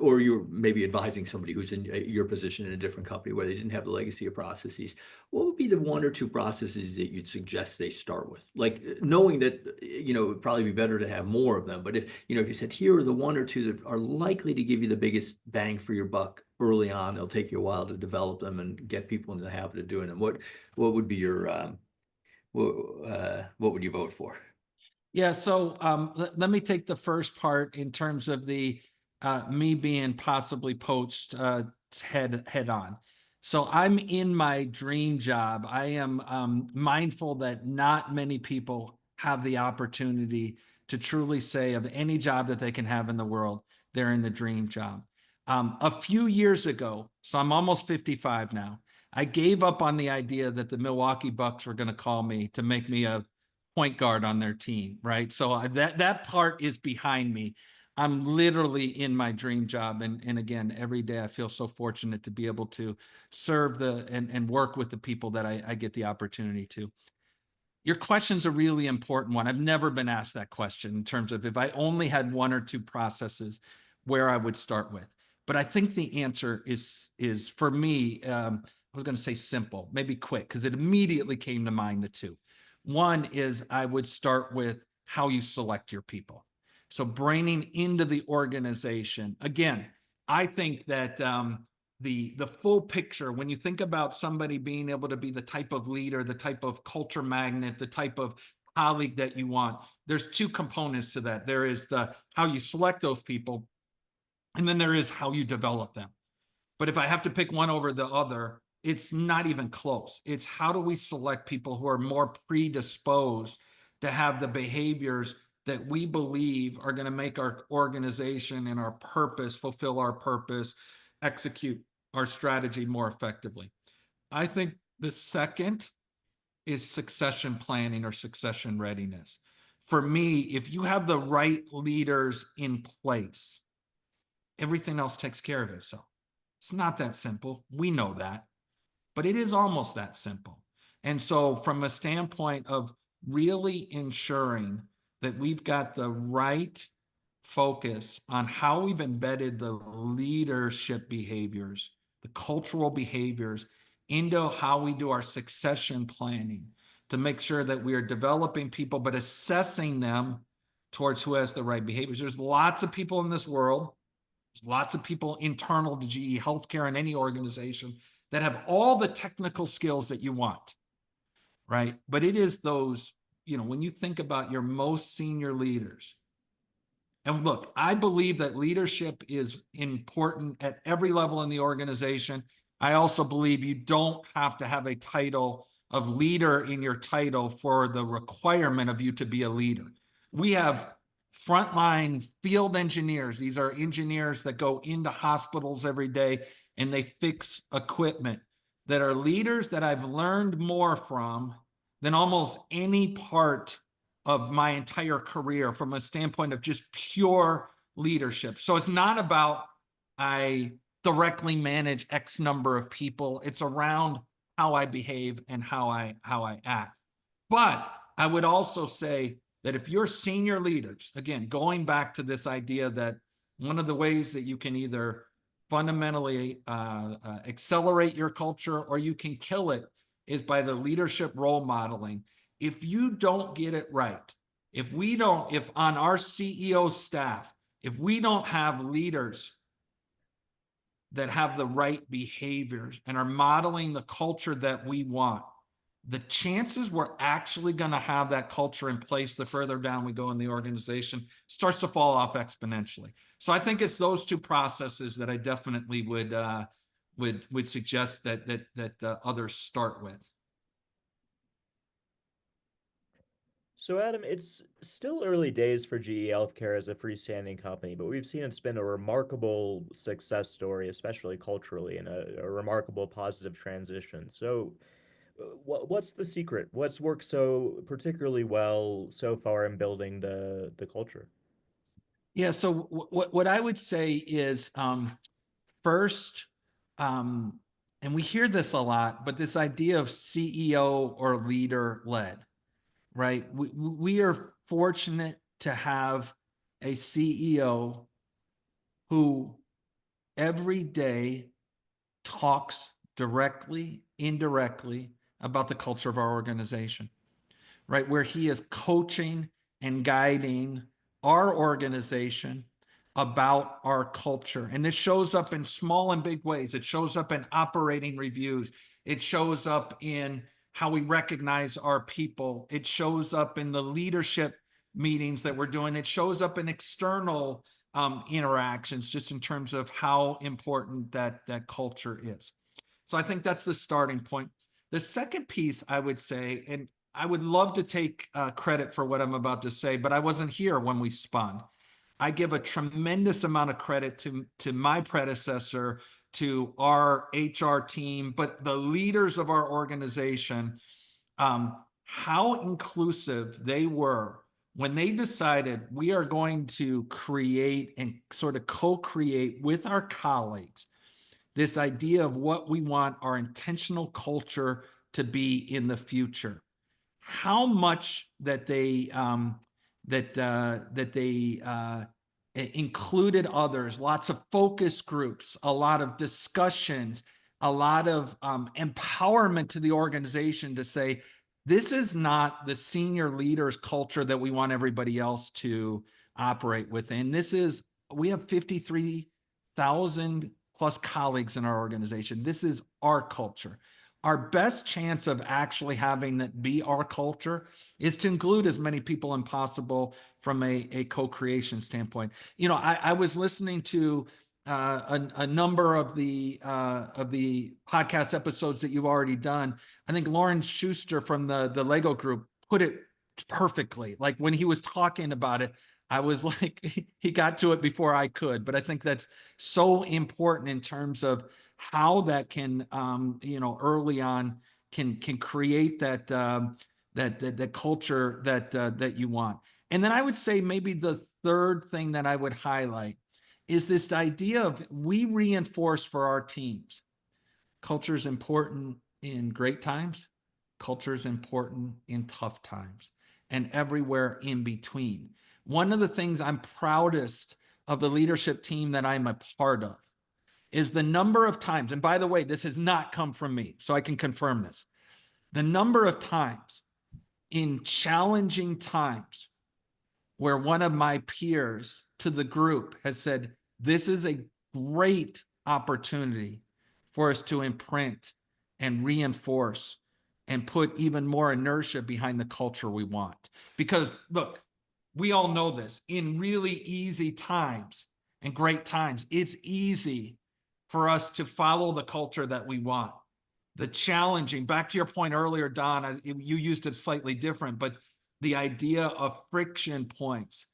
Speaker 1: Or you're maybe advising somebody who's in your position in a different company where they didn't have the legacy of processes. What would be the one or two processes that you'd suggest they start with? Like knowing that, it would probably be better to have more of them. But if you said, here are the one or two that are likely to give you the biggest bang for your buck early on, it'll take you a while to develop them and get people into the habit of doing them. What would be your, what would you vote for?
Speaker 2: Yeah, so let me take the first part in terms of the me being possibly poached head on. So I'm in my dream job. I am mindful that not many people have the opportunity to truly say of any job that they can have in the world, they're in the dream job. A few years ago, so I'm almost 55 now, I gave up on the idea that the Milwaukee Bucks were going to call me to make me a point guard on their team, right? So that part is behind me. I'm literally in my dream job. And again, every day I feel so fortunate to be able to serve and work with the people that I get the opportunity to. Your question's a really important one. I've never been asked that question in terms of if I only had one or two processes where I would start with. But I think the answer is for me, I was going to say simple, maybe quick, because it immediately came to mind the two. One is I would start with how you select your people. So bringing into the organization, again, I think that the full picture, when you think about somebody being able to be the type of leader, the type of culture magnet, the type of colleague that you want, there's two components to that. There is the how you select those people, and then there is how you develop them. But if I have to pick one over the other, it's not even close. It's how do we select people who are more predisposed to have the behaviors that we believe are going to make our organization and our purpose, fulfill our purpose, execute our strategy more effectively. I think the second is succession planning or succession readiness. For me, if you have the right leaders in place, everything else takes care of itself. It's not that simple. We know that, but it is almost that simple. And so from a standpoint of really ensuring that we've got the right focus on how we've embedded the leadership behaviors, the cultural behaviors into how we do our succession planning to make sure that we are developing people, but assessing them towards who has the right behaviors. There's lots of people in this world. There's lots of people internal to GE HealthCare and any organization that have all the technical skills that you want, right? But it is those, when you think about your most senior leaders, and look, I believe that leadership is important at every level in the organization. I also believe you don't have to have a title of leader in your title for the requirement of you to be a leader. We have frontline field engineers. These are engineers that go into hospitals every day and they fix equipment, that are leaders that I've learned more from than almost any part of my entire career from a standpoint of just pure leadership. So it's not about I directly manage X number of people. It's around how I behave and how I act. But I would also say that if you're senior leaders, again, going back to this idea that one of the ways that you can either fundamentally accelerate your culture or you can kill it is by the leadership role modeling. If you don't get it right, if on our CEO staff, if we don't have leaders that have the right behaviors and are modeling the culture that we want, the chances we're actually going to have that culture in place the further down we go in the organization starts to fall off exponentially. So I think it's those two processes that I definitely would suggest that others start with.
Speaker 3: So, Adam, it's still early days for GE Healthcare as a freestanding company, but we've seen it's been a remarkable success story, especially culturally, and a remarkable positive transition. So, what's the secret? What's worked so particularly well so far in building the culture?
Speaker 2: Yeah. So what I would say is first, and we hear this a lot, but this idea of CEO or leader led, right? We are fortunate to have a CEO who every day talks directly, indirectly about the culture of our organization, right? Where he is coaching and guiding our organization about our culture. And this shows up in small and big ways. It shows up in operating reviews. It shows up in how we recognize our people. It shows up in the leadership meetings that we're doing. It shows up in external interactions, just in terms of how important that culture is. So I think that's the starting point. The second piece I would say, and I would love to take credit for what I'm about to say, but I wasn't here when we spun. I give a tremendous amount of credit to my predecessor, to our HR team, but the leaders of our organization, how inclusive they were when they decided we are going to create and sort of co-create with our colleagues this idea of what we want our intentional culture to be in the future. How much that they included others, lots of focus groups, a lot of discussions, a lot of empowerment to the organization to say, this is not the senior leaders culture that we want everybody else to operate within. We have 53,000 plus colleagues in our organization. This is our culture. Our best chance of actually having that be our culture is to include as many people as possible from a co-creation standpoint. I was listening to a number of the podcast episodes that you've already done. I think Lauren Schuster from the Lego Group put it perfectly. Like when he was talking about it, I was like, he got to it before I could. But I think that's so important in terms of how that can, early on can create that culture that you want. And then I would say maybe the third thing that I would highlight is this idea of we reinforce for our teams. Culture is important in great times. Culture is important in tough times and everywhere in between. One of the things I'm proudest of the leadership team that I'm a part of is the number of times, and by the way, this has not come from me, so I can confirm this. The number of times in challenging times where one of my peers to the group has said, this is a great opportunity for us to imprint and reinforce and put even more inertia behind the culture we want. Because look, we all know this, in really easy times and great times, it's easy for us to follow the culture that we want. The challenging, back to your point earlier, Don, you used it slightly different, but the idea of friction points.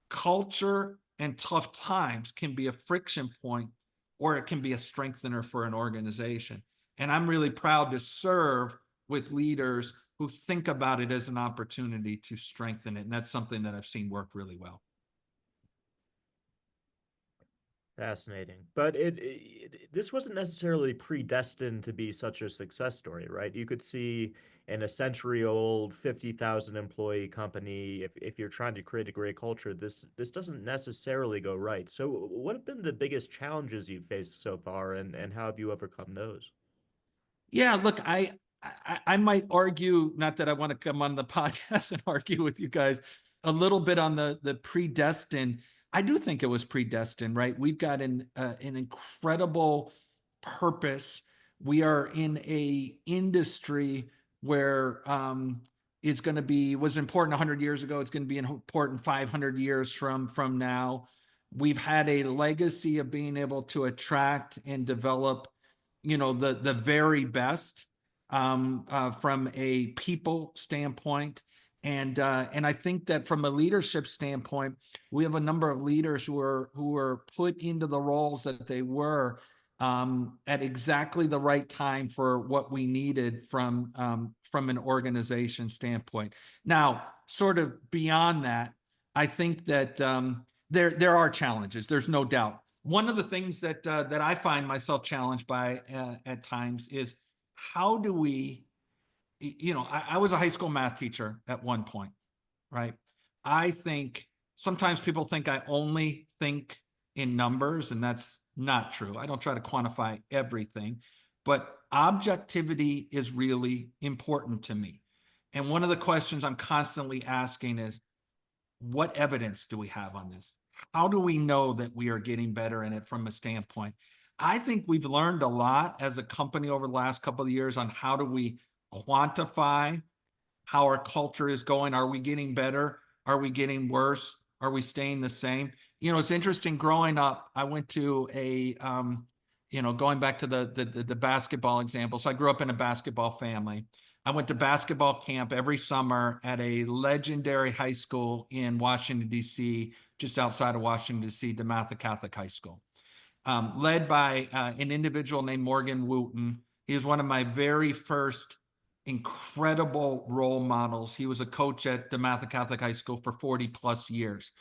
Speaker 2: Culture and tough times can be a friction point, or it can be a strengthener for an organization. And I'm really proud to serve with leaders who think about it as an opportunity to strengthen it. And that's something that I've seen work really well.
Speaker 3: Fascinating. But this wasn't necessarily predestined to be such a success story, right? You could see in a century-old 50,000 employee company, if you're trying to create a great culture, this doesn't necessarily go right. So what have been the biggest challenges you've faced so far, and how have you overcome those?
Speaker 2: Yeah, look, I might argue, not that I want to come on the podcast and argue with you guys a little bit on the predestined. I do think it was predestined, right? We've got an incredible purpose. We are in a industry where it's going to be was important 100 years ago. It's going to be important 500 years from now. We've had a legacy of being able to attract and develop, the very best from a people standpoint. And I think that from a leadership standpoint, we have a number of leaders who are put into the roles that they were at exactly the right time for what we needed from an organization standpoint. Now, sort of beyond that, I think that there are challenges. There's no doubt. One of the things that I find myself challenged by at times is how do we, I was a high school math teacher at one point, right? I think sometimes people think I only think in numbers, and that's not true. I don't try to quantify everything, but objectivity is really important to me. And one of the questions I'm constantly asking is, what evidence do we have on this? How do we know that we are getting better in it from a standpoint? I think we've learned a lot as a company over the last couple of years on how do we quantify how our culture is going. Are we getting better? Are we getting worse? Are we staying the same? It's interesting. Growing up, I went to going back to the basketball example. So I grew up in a basketball family. I went to basketball camp every summer at a legendary high school in Washington, D.C., just outside of Washington, D.C., DeMatha Catholic High School, led by an individual named Morgan Wooten. He was one of my very first incredible role models. He was a coach at DeMatha Catholic High School for 40 plus years.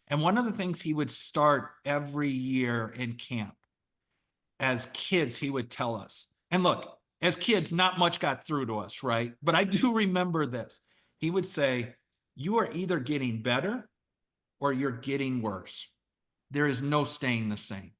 Speaker 2: And one of the things he would start every year in camp, as kids, he would tell us, and look, as kids, not much got through to us, right? But I do remember this. He would say, you are either getting better or you're getting worse. There is no staying the same.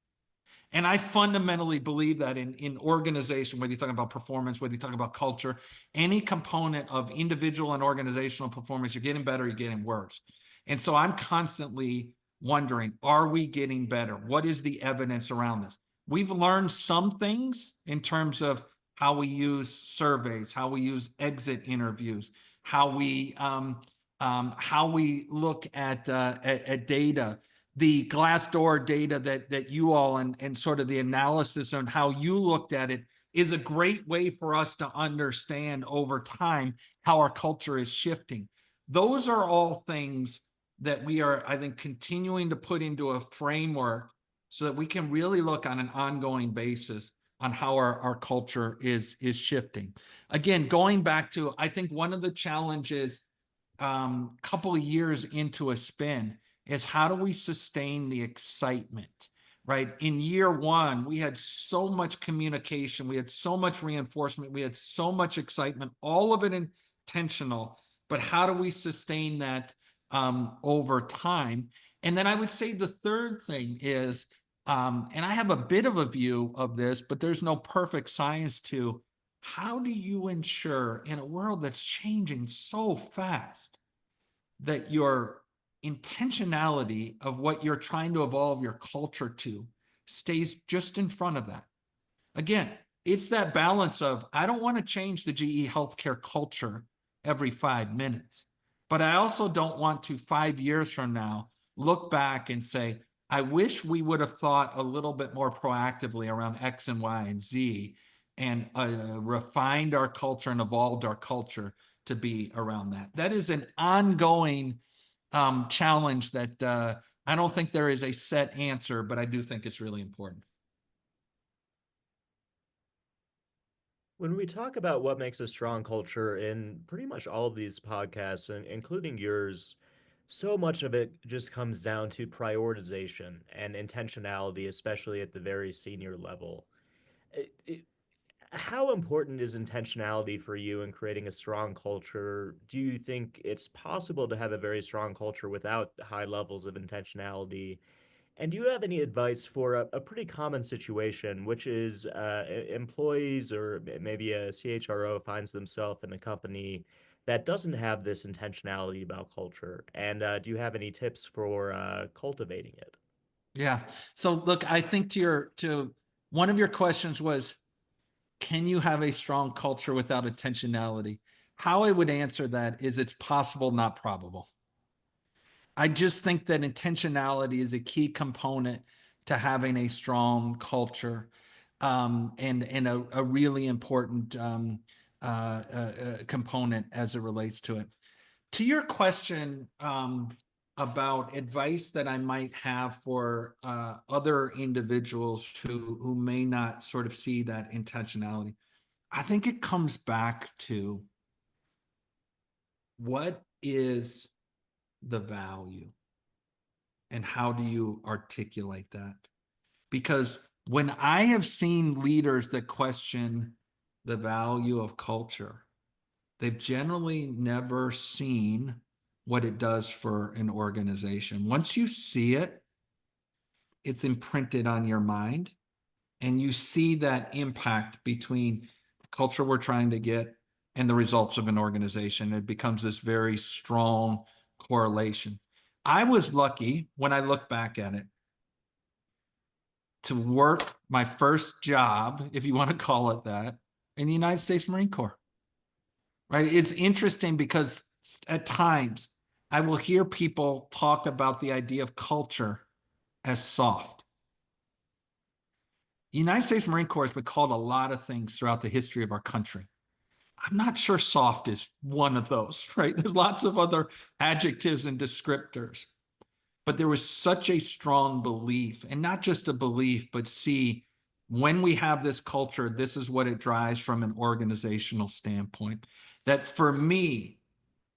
Speaker 2: And I fundamentally believe that in organization, whether you're talking about performance, whether you're talking about culture, any component of individual and organizational performance, you're getting better, you're getting worse. And so I'm constantly wondering, are we getting better? What is the evidence around this? We've learned some things in terms of how we use surveys, how we use exit interviews, how we look at data. The Glassdoor data that you all and sort of the analysis on how you looked at it is a great way for us to understand over time how our culture is shifting. Those are all things that we are, I think, continuing to put into a framework so that we can really look on an ongoing basis on how our culture is shifting. Again, going back to, I think one of the challenges couple of years into a spin is how do we sustain the excitement, right? In year one, we had so much communication, we had so much reinforcement, we had so much excitement, all of it intentional, but how do we sustain that over time? And then I would say the third thing is, and I have a bit of a view of this, but there's no perfect science to, how do you ensure in a world that's changing so fast that your intentionality of what you're trying to evolve your culture to stays just in front of that? Again, it's that balance of, I don't want to change the GE healthcare culture every 5 minutes, but I also don't want to 5 years from now look back and say, I wish we would have thought a little bit more proactively around X and Y and Z and refined our culture and evolved our culture to be around that. That is an ongoing challenge that I don't think there is a set answer, but I do think it's really important.
Speaker 3: When we talk about what makes a strong culture in pretty much all of these podcasts, and including yours, so much of it just comes down to prioritization and intentionality, especially at the very senior level. It, how important is intentionality for you in creating a strong culture? Do you think it's possible to have a very strong culture without high levels of intentionality? And do you have any advice for a pretty common situation, which is employees or maybe a CHRO finds themselves in a company that doesn't have this intentionality about culture? And do you have any tips for cultivating it?
Speaker 2: Yeah. So look, I think to one of your questions was, can you have a strong culture without intentionality? How I would answer that is it's possible, not probable. I just think that intentionality is a key component to having a strong culture, and a really important component as it relates to it. To your question about advice that I might have for other individuals who may not sort of see that intentionality, I think it comes back to what is the value and how do you articulate that? Because when I have seen leaders that question the value of culture, they've generally never seen what it does for an organization. Once you see it, it's imprinted on your mind, and you see that impact between the culture we're trying to get and the results of an organization. It becomes this very strong correlation. I was lucky, when I look back at it, to work my first job, if you want to call it that, in the United States Marine Corps. Right? It's interesting because at times I will hear people talk about the idea of culture as soft. The United States Marine Corps has been called a lot of things throughout the history of our country. I'm not sure soft is one of those, right? There's lots of other adjectives and descriptors, but there was such a strong belief, and not just a belief, but see, when we have this culture, this is what it drives from an organizational standpoint. That for me,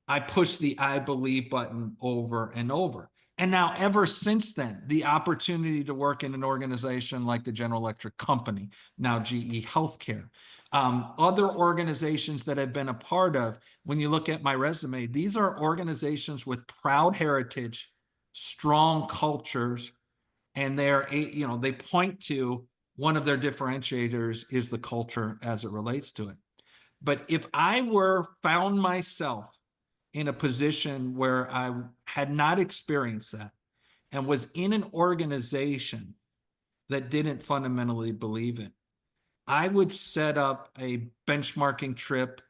Speaker 2: I push the I believe button over and over. And now, ever since then, the opportunity to work in an organization like the General Electric Company, now GE HealthCare, other organizations that I've been a part of, when you look at my resume, these are organizations with proud heritage, strong cultures, and they point to one of their differentiators is the culture as it relates to it. But if I found myself in a position where I had not experienced that and was in an organization that didn't fundamentally believe it, I would set up a benchmarking trip,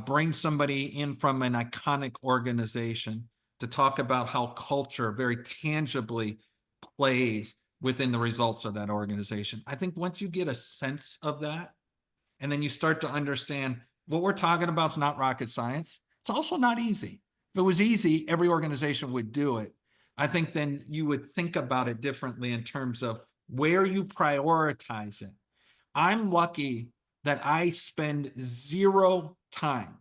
Speaker 2: bring somebody in from an iconic organization to talk about how culture very tangibly plays within the results of that organization. I think once you get a sense of that, and then you start to understand what we're talking about is not rocket science. It's also not easy. If it was easy, every organization would do it. I think then you would think about it differently in terms of where you prioritize it. I'm lucky that I spend zero time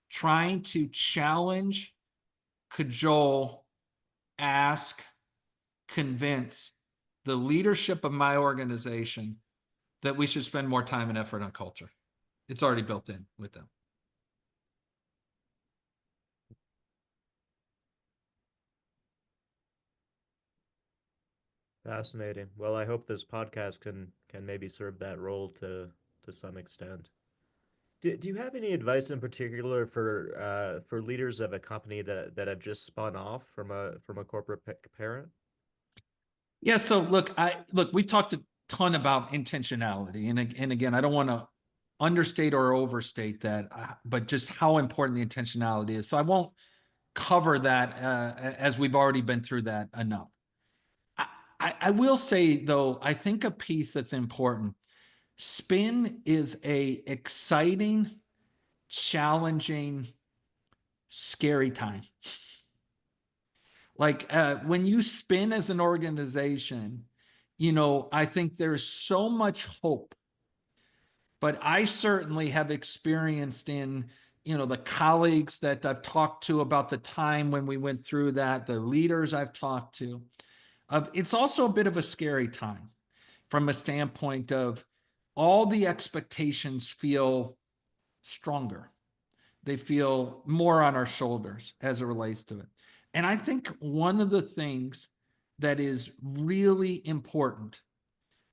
Speaker 2: trying to challenge, cajole, ask, convince the leadership of my organization that we should spend more time and effort on culture. It's already built in with them.
Speaker 3: Fascinating. Well, I hope this podcast can maybe serve that role to some extent. Do you have any advice in particular for leaders of a company that have just spun off from a corporate parent?
Speaker 2: Yeah. So look, we've talked a ton about intentionality, and again, I don't want to understate or overstate that, but just how important the intentionality is. So I won't cover that as we've already been through that enough. I will say though, I think a piece that's important. Spin is a exciting, challenging, scary time. Like when you spin as an organization, I think there's so much hope. But I certainly have experienced in, the colleagues that I've talked to about the time when we went through that, the leaders I've talked to, it's also a bit of a scary time from a standpoint of all the expectations feel stronger. They feel more on our shoulders as it relates to it. And I think one of the things that is really important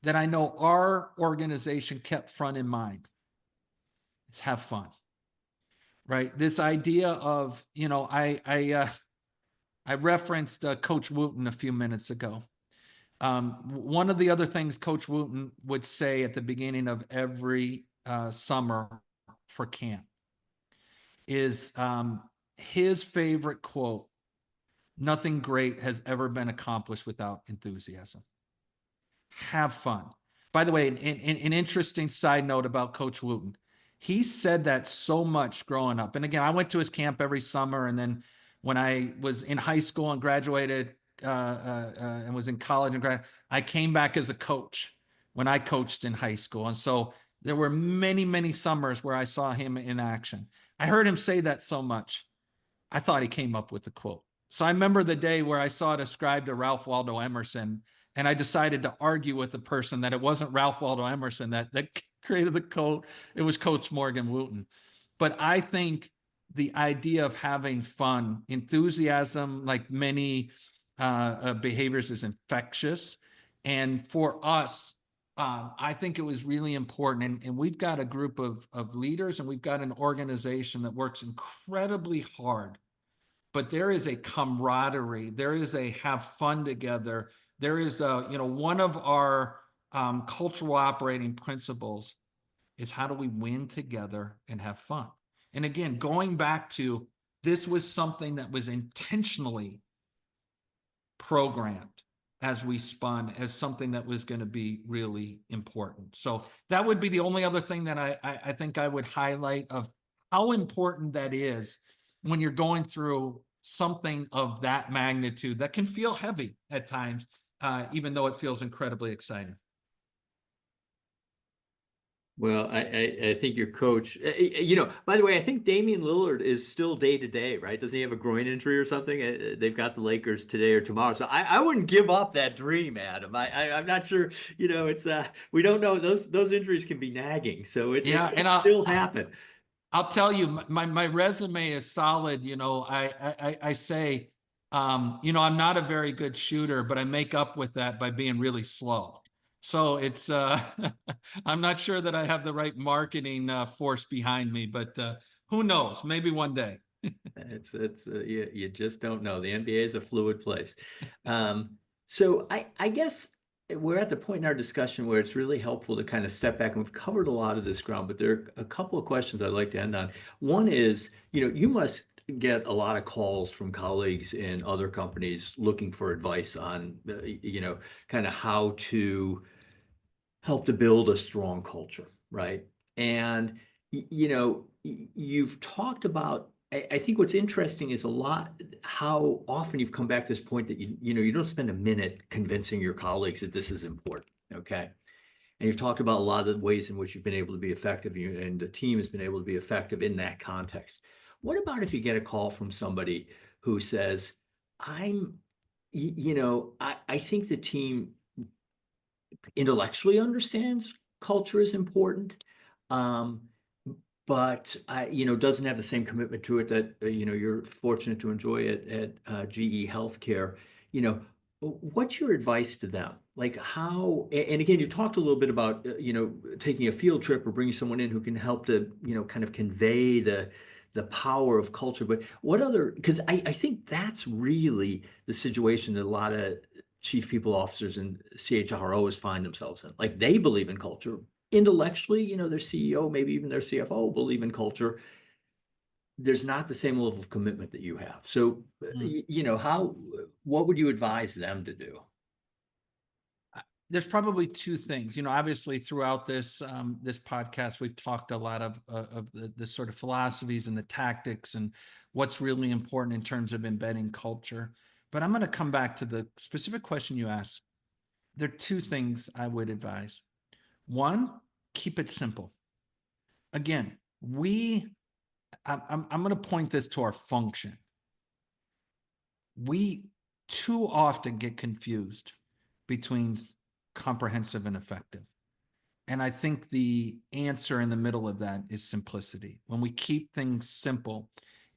Speaker 2: that I know our organization kept front in mind is have fun. right? This idea of, I referenced Coach Wooten a few minutes ago. One of the other things Coach Wooten would say at the beginning of every summer for camp is his favorite quote: "Nothing great has ever been accomplished without enthusiasm." Have fun. By the way, an interesting side note about Coach Wooten. He said that so much growing up. And again, I went to his camp every summer. And then when I was in high school and graduated and was in college and I came back as a coach when I coached in high school. And so there were many, many summers where I saw him in action. I heard him say that so much, I thought he came up with the quote. So I remember the day where I saw it ascribed to Ralph Waldo Emerson, and I decided to argue with the person that it wasn't Ralph Waldo Emerson that created the quote. It was Coach Morgan Wooten. But I think the idea of having fun, enthusiasm, like many behaviors, is infectious. And for us, I think it was really important. And we've got a group of leaders, and we've got an organization that works incredibly hard. But there is a camaraderie. There is a have fun together. There is a, one of our cultural operating principles is, how do we win together and have fun? And again, going back to, this was something that was intentionally programmed as we spun as something that was going to be really important. So that would be the only other thing that I think I would highlight of how important that is when you're going through something of that magnitude that can feel heavy at times, even though it feels incredibly exciting.
Speaker 1: Well, I think your coach, by the way, I think Damian Lillard is still day to day, right? Doesn't he have a groin injury or something? They've got the Lakers today or tomorrow. So I wouldn't give up that dream, Adam. I'm not sure, it's, we don't know. Those injuries can be nagging. So it can still happen.
Speaker 2: I'll tell you, my resume is solid. I say, I'm not a very good shooter, but I make up with that by being really slow. So it's, I'm not sure that I have the right marketing force behind me, but who knows? Maybe one day.
Speaker 1: You just don't know. The NBA is a fluid place. So I guess we're at the point in our discussion where it's really helpful to kind of step back, and we've covered a lot of this ground, but there are a couple of questions I'd like to end on. One is, you must get a lot of calls from colleagues in other companies looking for advice on, kind of how to help to build a strong culture, right? And you've talked about, I think what's interesting is a lot how often you've come back to this point that you don't spend a minute convincing your colleagues that this is important, okay? And you've talked about a lot of the ways in which you've been able to be effective, and the team has been able to be effective in that context. What about if you get a call from somebody who says, I think the team intellectually understands culture is important, but doesn't have the same commitment to it that you're fortunate to enjoy it at GE HealthCare. What's your advice to them? Like how? And again, you talked a little bit about taking a field trip or bringing someone in who can help to kind of convey the power of culture. But what other? Because I think that's really the situation that a lot of chief people officers and CHROs find themselves in. Like they believe in culture intellectually, their CEO, maybe even their CFO believe in culture. There's not the same level of commitment that you have. So, what would you advise them to do?
Speaker 2: There's probably two things. Obviously throughout this this podcast, we've talked a lot of the sort of philosophies and the tactics and what's really important in terms of embedding culture. But I'm going to come back to the specific question you asked. There are two things I would advise. One, keep it simple. Again, I'm going to point this to our function. We too often get confused between comprehensive and effective. And I think the answer in the middle of that is simplicity. When we keep things simple,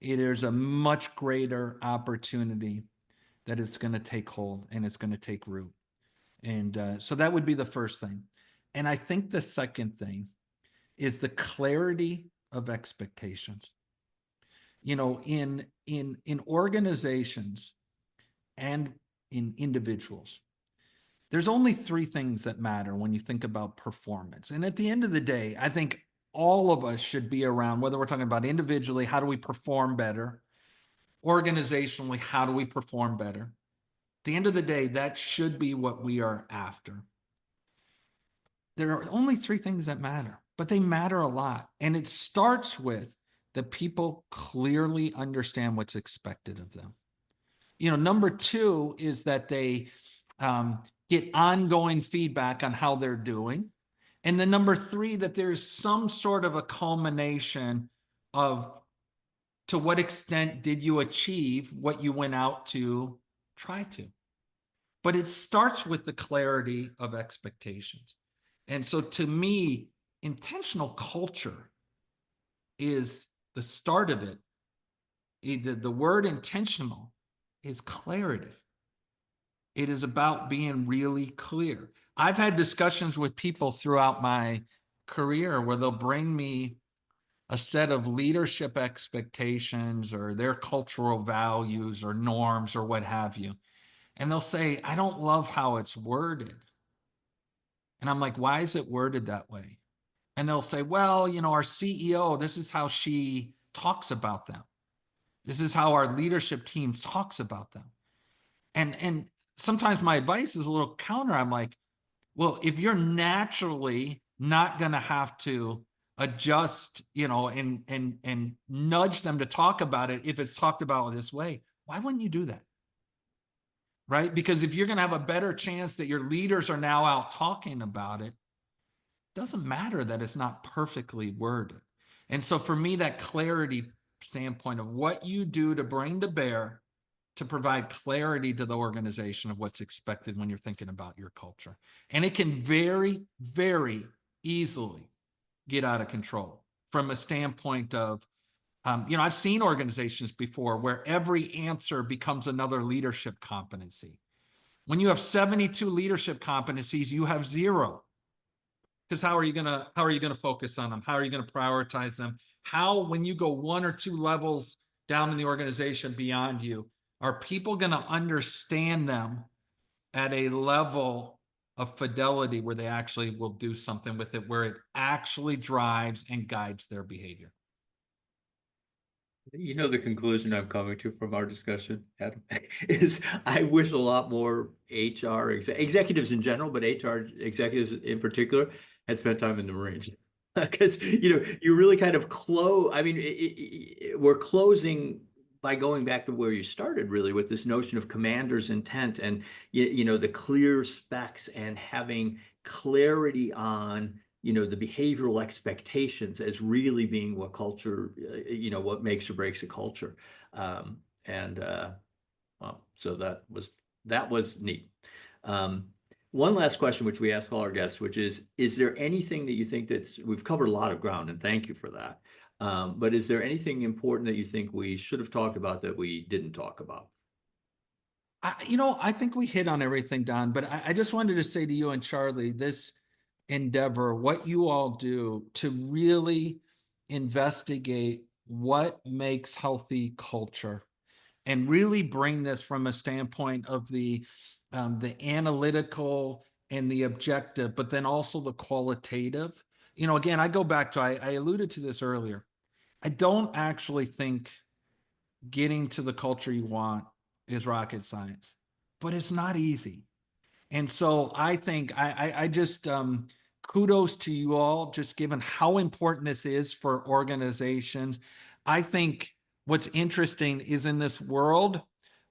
Speaker 2: there's a much greater opportunity that it's going to take hold and it's going to take root. And so that would be the first thing. And I think the second thing is the clarity of expectations. in organizations and in individuals, there's only three things that matter when you think about performance. And at the end of the day, I think all of us should be around, whether we're talking about individually, how do we perform better? Organizationally, how do we perform better? At the end of the day, that should be what we are after. There are only three things that matter, but they matter a lot. And it starts with the people clearly understand what's expected of them. Number two is that they get ongoing feedback on how they're doing. And then number three, that there's some sort of a culmination of to what extent did you achieve what you went out to try to. But it starts with the clarity of expectations. And so to me, intentional culture is the start of it. The word intentional is clarity. It is about being really clear. I've had discussions with people throughout my career where they'll bring me a set of leadership expectations or their cultural values or norms or what have you. And they'll say, I don't love how it's worded. And I'm like, why is it worded that way? And they'll say, well, our CEO, this is how she talks about them. This is how our leadership team talks about them. And sometimes my advice is a little counter. I'm like, well, if you're naturally not going to have to adjust, and nudge them to talk about it if it's talked about this way, why wouldn't you do that? Right? Because if you're going to have a better chance that your leaders are now out talking about it, doesn't matter that it's not perfectly worded. And so for me, that clarity standpoint of what you do to bring to bear to provide clarity to the organization of what's expected when you're thinking about your culture. And it can very, very easily get out of control from a standpoint of, I've seen organizations before where every answer becomes another leadership competency. When you have 72 leadership competencies, you have zero. Because how are you gonna focus on them? How are you gonna prioritize them? How, when you go one or two levels down in the organization beyond you, are people gonna understand them at a level of fidelity where they actually will do something with it, where it actually drives and guides their behavior?
Speaker 1: The conclusion I'm coming to from our discussion, Adam, is I wish a lot more HR executives in general, but HR executives in particular, had spent time in the Marines. Because, you really kind of close, I mean, we're closing by going back to where you started, really, with this notion of commander's intent and, the clear specs and having clarity on the behavioral expectations as really being what culture, what makes or breaks a culture. So that was neat. One last question, which we ask all our guests, which is there anything that you think we've covered a lot of ground, and thank you for that. But is there anything important that you think we should have talked about that we didn't talk about?
Speaker 2: I think we hit on everything, Don, but I just wanted to say to you and Charlie, this endeavor, what you all do to really investigate what makes healthy culture and really bring this from a standpoint of the analytical and the objective, but then also the qualitative. Again, I go back to, I alluded to this earlier. I don't actually think getting to the culture you want is rocket science, but it's not easy. And so I think I just kudos to you all, just given how important this is for organizations. I think what's interesting is in this world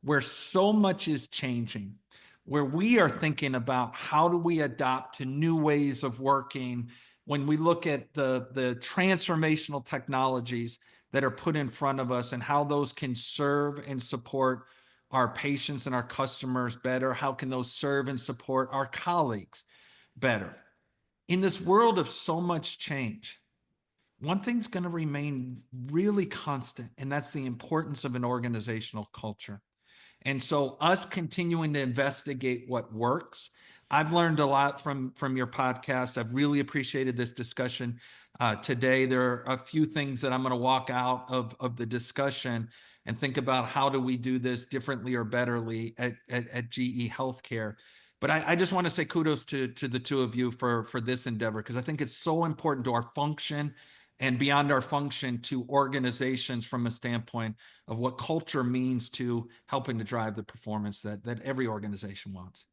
Speaker 2: where so much is changing, where we are thinking about how do we adopt to new ways of working. When we look at the transformational technologies that are put in front of us and how those can serve and support our patients and our customers better, how can those serve and support our colleagues better? In this world of so much change, one thing's going to remain really constant, and that's the importance of an organizational culture. And so us continuing to investigate what works. I've learned a lot from your podcast. I've really appreciated this discussion today. There are a few things that I'm going to walk out of the discussion and think about how do we do this differently or betterly at GE Healthcare. But I just want to say kudos to the two of you for this endeavor, because I think it's so important to our function and beyond our function to organizations from a standpoint of what culture means to helping to drive the performance that every organization wants.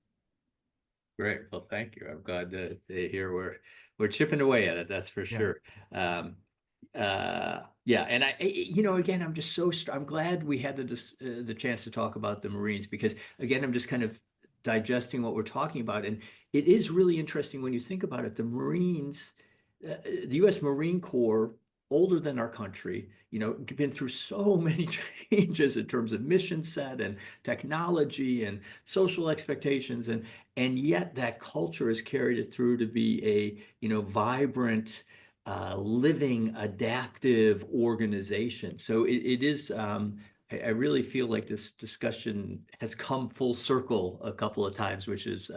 Speaker 1: Great. Well, thank you. I'm glad to hear we're chipping away at it. That's for sure. Yeah, and again, I'm just I'm glad we had the chance to talk about the Marines, because again, I'm just kind of digesting what we're talking about, and it is really interesting when you think about it. The Marines, the U.S. Marine Corps, older than our country, been through so many changes in terms of mission set and technology and social expectations, and yet that culture has carried it through to be a vibrant, living, adaptive organization. So it is. I really feel like this discussion has come full circle a couple of times, which is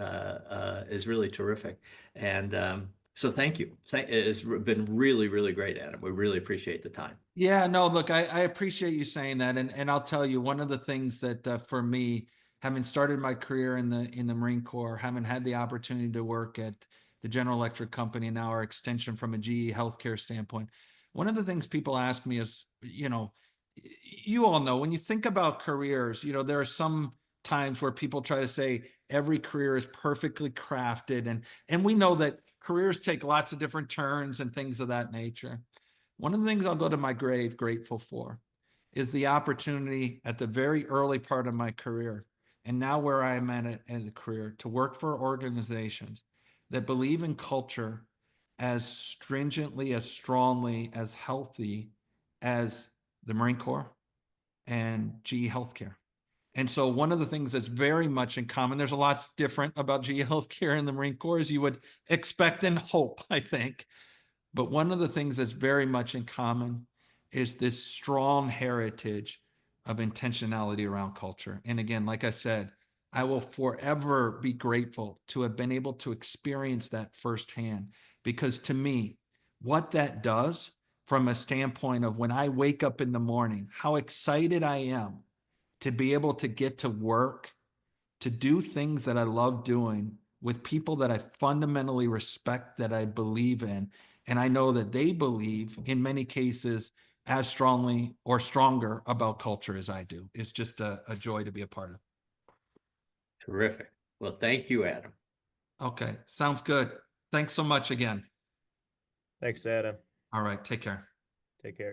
Speaker 1: really terrific. And so thank you. It's been really, really great, Adam. We really appreciate the time.
Speaker 2: Yeah, no, look, I appreciate you saying that. And I'll tell you, one of the things that for me, having started my career in the Marine Corps, having had the opportunity to work at the General Electric company, and now our extension from a GE Healthcare standpoint, one of the things people ask me is, you all know, when you think about careers, there are some times where people try to say every career is perfectly crafted. And we know that careers take lots of different turns and things of that nature. One of the things I'll go to my grave grateful for is the opportunity at the very early part of my career, and now where I am at in the career, to work for organizations that believe in culture as stringently, as strongly, as healthy as the Marine Corps and GE Healthcare. And so one of the things that's very much in common, there's a lot different about GE Healthcare and the Marine Corps, as you would expect and hope, I think. But one of the things that's very much in common is this strong heritage of intentionality around culture. And again, like I said, I will forever be grateful to have been able to experience that firsthand, because to me, what that does from a standpoint of when I wake up in the morning, how excited I am to be able to get to work, to do things that I love doing with people that I fundamentally respect, that I believe in. And I know that they believe, in many cases, as strongly or stronger about culture as I do. It's just a joy to be a part of.
Speaker 1: Terrific. Well, thank you, Adam.
Speaker 2: Okay, sounds good. Thanks so much again.
Speaker 3: Thanks, Adam.
Speaker 2: All right, take care.
Speaker 3: Take care.